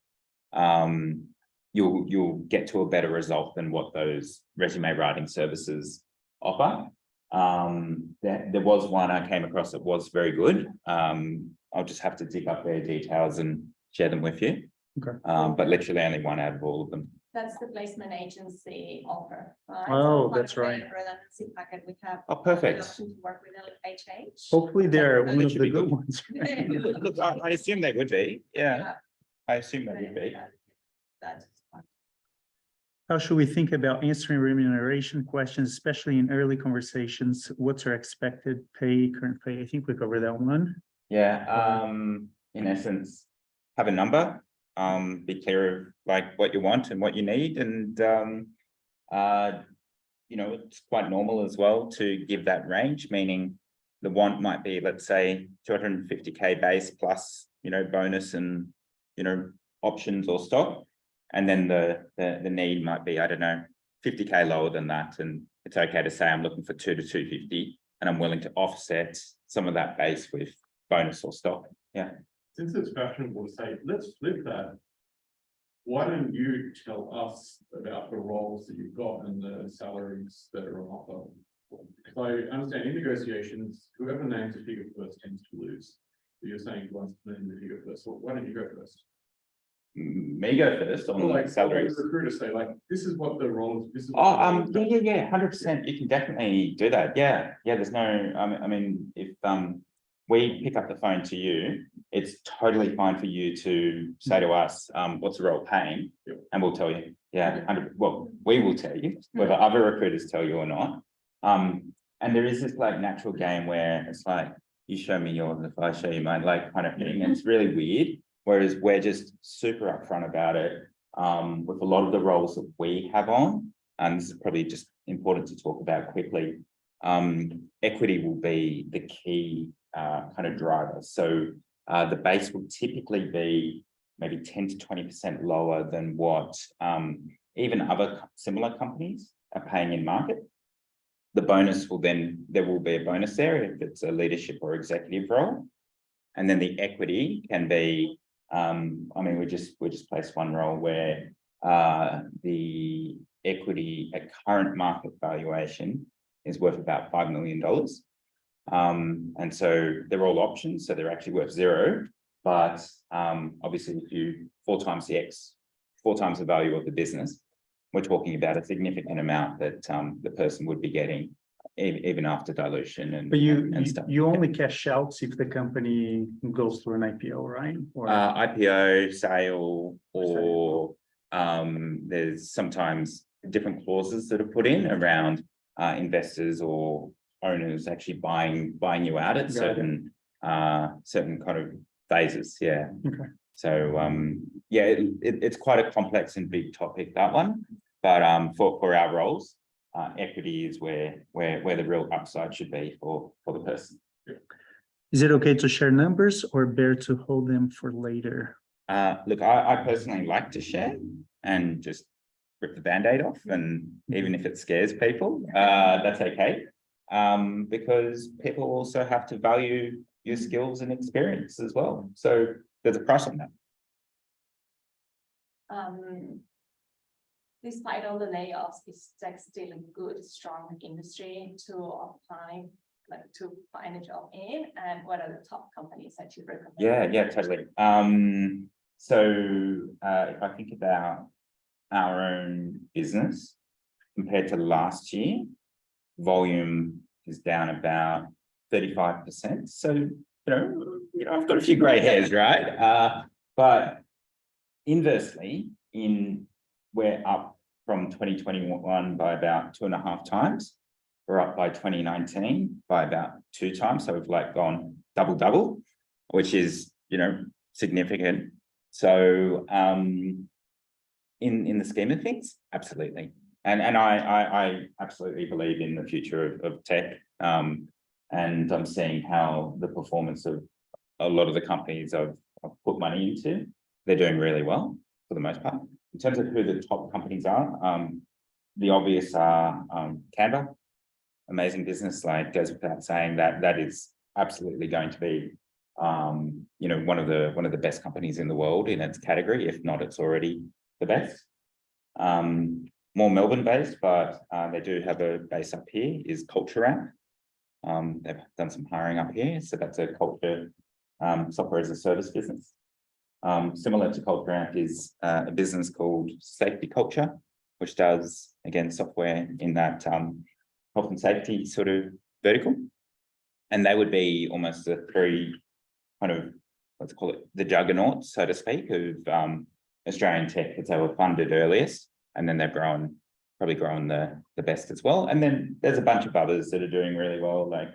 you'll get to a better result than what those resume writing services offer. There was one I came across that was very good. I'll just have to dig up their details and share them with you. Okay. But literally only one out of all of them. That's the placement agency offer, right? Oh, So part that's of the right. Redundancy packet, we have. Oh, perfect. the option to work with LHH. Hopefully they're one of should the be good good. ones. Look, I assume they would be. Yeah, I assume they would be. That's fine. How should we think about answering remuneration questions, especially in early conversations? What's our expected pay, current pay? I think we covered that one. Yeah, in essence, have a number, be clear of like what you want and what you need, and you know, it's quite normal as well to give that range, meaning the want might be, let's say, 250K base plus, you know, bonus and, you know, options or stock. And then the need might be, I don't know, 50K lower than that. And it's okay to say I'm looking for 2 to 250 and I'm willing to offset some of that base with bonus or stock. Yeah. Since it's fashionable to say, let's flip that. Why don't you tell us about the roles that you've got and the salaries that are on offer? Because I understand in negotiations, whoever names the figure first tends to lose. So you're saying you want to name the figure first, so why don't you go first? Me go first on Like salaries. recruiters say, like, this is what the role is. This is Oh, yeah, 100%. You can definitely do that. Yeah, there's no, I mean, if we pick up the phone to you, it's totally fine for you to say to us, what's the role paying? Yep. And we'll tell you. Yeah, well, we will tell you, whether other recruiters tell you or not. And there is this like natural game where it's like, you show me yours, if I show you mine, like kind of thing. And it's really weird. Whereas we're just super upfront about it with a lot of the roles that we have on. And this is probably just important to talk about quickly. Equity will be the key kind of driver. So the base will typically be maybe 10 to 20% lower than what even other similar companies are paying in market. The bonus will then, there will be a bonus there if it's a leadership or executive role. And then the equity can be, I mean, we just placed one role where the equity at current market valuation is worth about $5 million. And so they're all options, so they're actually worth 0. But obviously, if you 4 times the value of the business, we're talking about a significant amount that the person would be getting even after dilution and, But and stuff. you only cash out if the company goes through an IPO, right? Or IPO, sale, or there's sometimes different clauses that are put in around investors or owners actually buying you out at certain kind of phases. Yeah. Okay. So yeah, it's quite a complex and big topic, that one. But for our roles, equity is where the real upside should be for the person. is it okay to share numbers or better to hold them for later? Look, I personally like to share and just rip the Band-Aid off, and even if it scares people, that's okay. Because people also have to value your skills and experience as well. So there's a price on that. Despite all the layoffs, is tech still a good, strong industry to apply, like to find a job in? And what are the top companies that you recommend? Yeah, totally. So if I think about our own business compared to last year, volume is down about 35%. So, you know, I've got a few gray hairs, right? But inversely, we're up from 2021 by about 2.5 times. We're up by 2019 by about 2 times. So we've like gone double, which is, you know, significant. So in the scheme of things, absolutely. And I absolutely believe in the future of tech. And I'm seeing how the performance of a lot of the companies I've put money into, they're doing really well for the most part. In terms of who the top companies are, the obvious are Canva, amazing business, like goes without saying that is absolutely going to be, you know, one of the best companies in the world in its category. If not, it's already the best. More Melbourne based, but they do have a base up here, is Culture App. They've done some hiring up here, so that's a culture software as a service business. Similar to Culture App is a business called Safety Culture, which does, again, software in that health and safety sort of vertical. And they would be almost the 3 kind of, let's call it the juggernaut, so to speak, of Australian tech, because they were funded earliest, and then they've probably grown the best as well. And then there's a bunch of others that are doing really well, like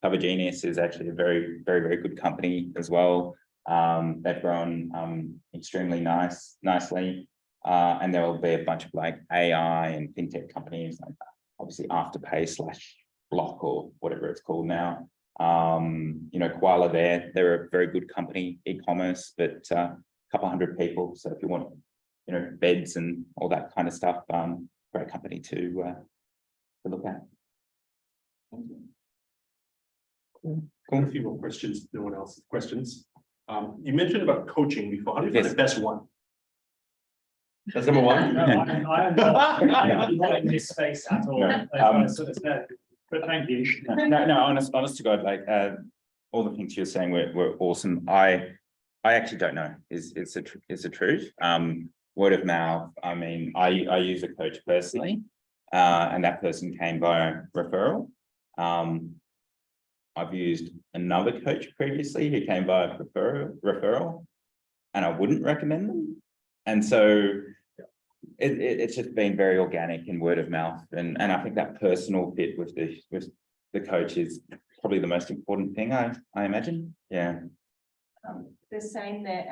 Cover Genius is actually a very, very, very good company as well. They've grown extremely nicely. And there will be a bunch of like AI and fintech companies, like obviously Afterpay/Block or whatever it's called now. You know, Koala they're a very good company, e-commerce, but a couple hundred people. So if you want you know, beds and all that kind of stuff. Great company to look at. A few more questions, no one else has questions. You mentioned about coaching before, how do you find Yes. the best one? That's number one. No, I am not in this space at all. No, as I sort of said. But thank you. No, honest to God, like, all the things you're saying were awesome. I actually don't know, is the truth. Word of mouth, I mean, I use a coach personally, and that person came by referral. I've used another coach previously who came by referral, and I wouldn't recommend them. And so it's just been very organic and word of mouth, and I think that personal fit with the coach is probably the most important thing, I imagine. Yeah. They're saying that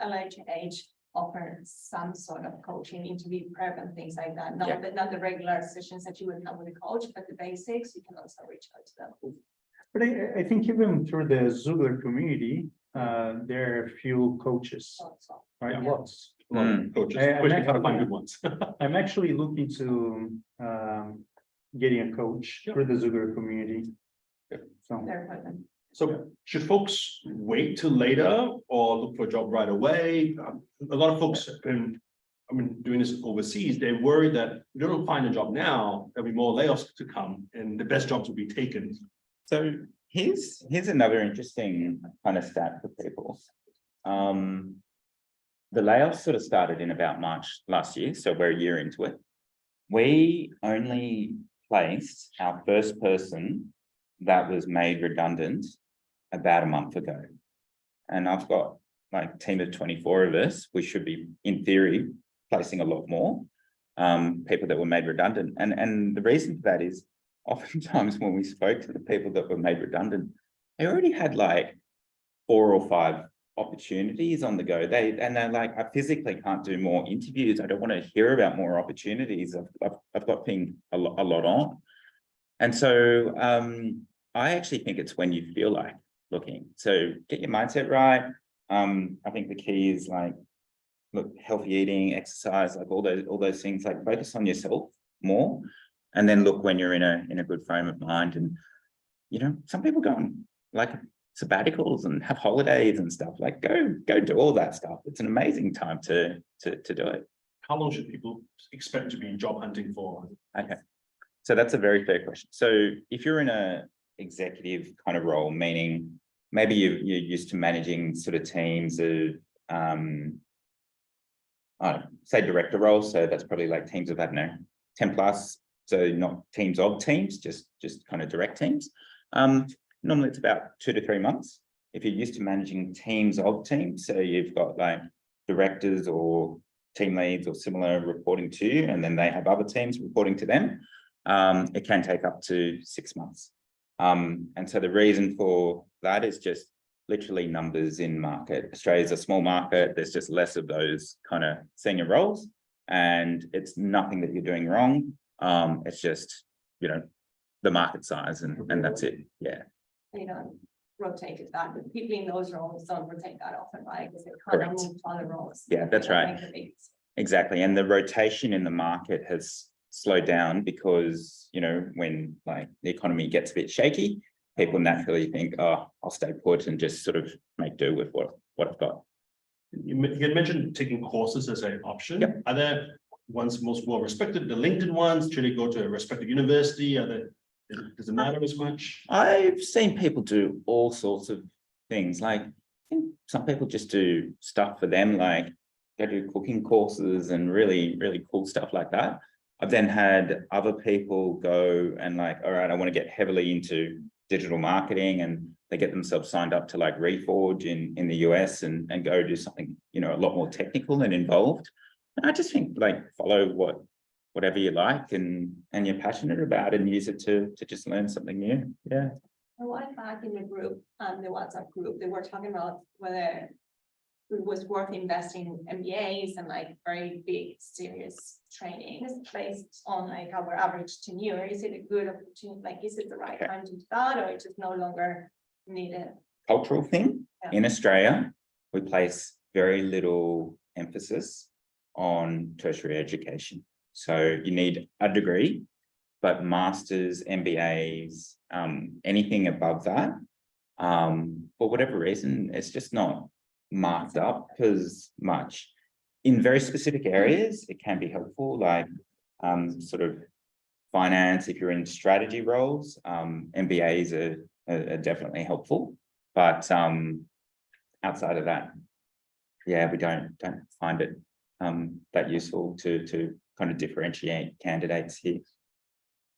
LHH offers some sort of coaching, interview prep and things like that. Not the regular sessions that you would have with a coach, but the basics, you can also reach out to them. But I think even through the Xoogler community, there are a few coaches, right? Yeah. Lots. A lot of coaches, I'm question how to find actually- good ones. I'm actually looking to getting a coach for the Xoogler community. So, They're important. So should folks wait till later or look for a job right away? A lot of folks have been, doing this overseas, they're worried that if you don't find a job now, there'll be more layoffs to come and the best jobs will be taken. So here's another interesting kind of stat for people. The layoffs sort of started in about March last year, so we're a year into it. We only placed our first person that was made redundant about a month ago. And I've got like a team of 24 of us. We should be, in theory, placing a lot more people that were made redundant. And the reason for that is oftentimes when we spoke to the people that were made redundant, they already had like 4 or 5 opportunities on the go. They're like, I physically can't do more interviews. I don't want to hear about more opportunities. I've got things a lot on. And so I actually think it's when you feel like looking. So get your mindset right. I think the key is like, look, healthy eating, exercise, like all those things, like focus on yourself more. And then look when you're in a good frame of mind. And, you know, some people go on like sabbaticals and have holidays and stuff, like go do all that stuff. It's an amazing time to do it. How long should people expect to be job hunting for? Okay. So that's a very fair question. So if you're in a executive kind of role, meaning maybe you're used to managing sort of teams of, say director roles. So that's probably like teams of, I don't know, 10 plus. So not teams of teams, just kind of direct teams. Normally it's about 2 to 3 months. If you're used to managing teams of teams, so you've got like directors or team leads or similar reporting to you, and then they have other teams reporting to them, it can take up to 6 months. And so the reason for that is just literally numbers in market. Australia's a small market. There's just less of those kind of senior roles, and it's nothing that you're doing wrong. It's just, you know, the market size, and that's it. Yeah. You know, rotated that, but people in those roles don't rotate that often, right? Because they kind of Correct. move to other roles. Yeah, that's They don't right. make the big- Exactly. And the rotation in the market has slowed down because, you know, when like the economy gets a bit shaky, people naturally think, oh, I'll stay put and just sort of make do with what I've got. You had mentioned taking courses as an option. Yep. Are there ones most well respected, the LinkedIn ones? Should they go to a respected university? Does it matter as much? I've seen people do all sorts of things. Like, I think some people just do stuff for them, like go do cooking courses and really, really cool stuff like that. I've then had other people go and like, all right, I want to get heavily into digital marketing, and they get themselves signed up to like Reforge in the US and go do something, you know, a lot more technical and involved. And I just think like follow whatever you like and you're passionate about, and use it to just learn something new. Yeah. A while back in the group, the WhatsApp group, they were talking about whether it was worth investing in MBAs and like very big serious trainings based on like our average tenure. Is it a good opportunity? Like, is it the right time to do that, or it's just no longer needed? Cultural thing Yeah. in Australia, we place very little emphasis on tertiary education. So you need a degree, but masters, MBAs, anything above that, for whatever reason, it's just not marked up as much. In very specific areas, it can be helpful, like sort of finance, if you're in strategy roles, MBAs are definitely helpful. But outside of that, yeah, we don't find it that useful to kind of differentiate candidates here.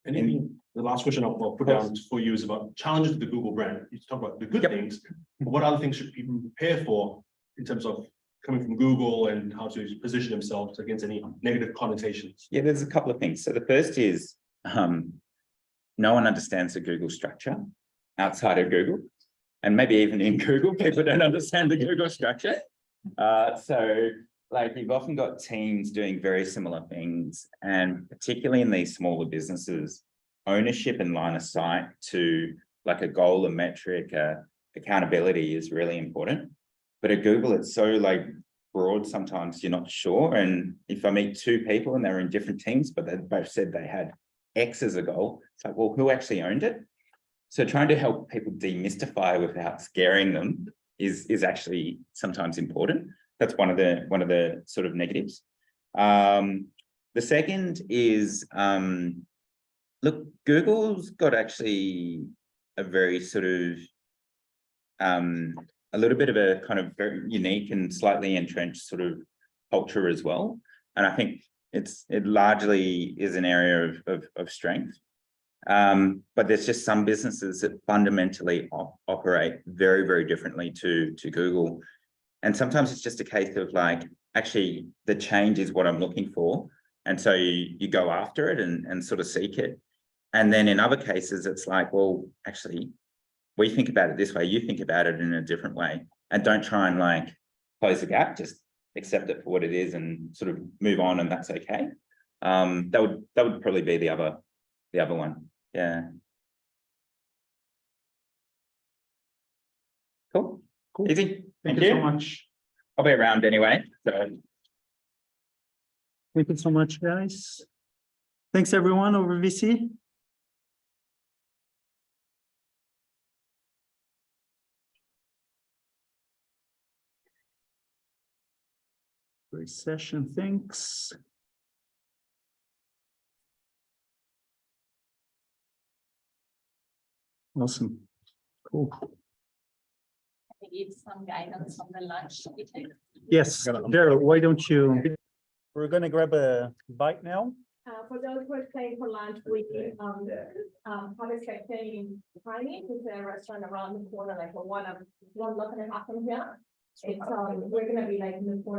And then the last question I'll put down for you is about challenges of the Google brand. You talk about the good things, but what other things should people prepare for in terms of coming from Google and how to position themselves against any negative connotations? Yeah, there's a couple of things. So the first is no one understands the Google structure outside of Google, and maybe even in Google, people don't understand the Google structure. So like you've often got teams doing very similar things, and particularly in these smaller businesses, ownership and line of sight to like a goal, a metric, accountability is really important. But at Google, it's so like broad, sometimes you're not sure. And if I meet two people and they're in different teams, but they both said they had X as a goal, it's like, well, who actually owned it? So trying to help people demystify without scaring them is actually sometimes important. That's one of the sort of negatives. The second is, look, Google's got actually a very sort of, a little bit of a kind of very unique and slightly entrenched sort of culture as well. And I think it largely is an area of strength. But there's just some businesses that fundamentally operate very, very differently to Google. And sometimes it's just a case of like, actually, the change is what I'm looking for. And so you go after it and sort of seek it. And then in other cases, it's like, well, actually, we think about it this way, you think about it in a different way. And don't try and like close the gap, just accept it for what it is and sort of move on, and that's okay. That would probably be the other one. Yeah. Cool. Easy. Thank you so much. I'll be around anyway. So. Thank you so much, guys. Thanks everyone over VC. Great session, thanks. Awesome, cool. Give some guidance on the lunch meeting. Yes, Daryl, why don't you? We're gonna grab a bite now. For those who are staying for lunch, we have a cafe in Tiny, it's a restaurant around the corner, like one block and a half from here. It's we're gonna be like in the corner.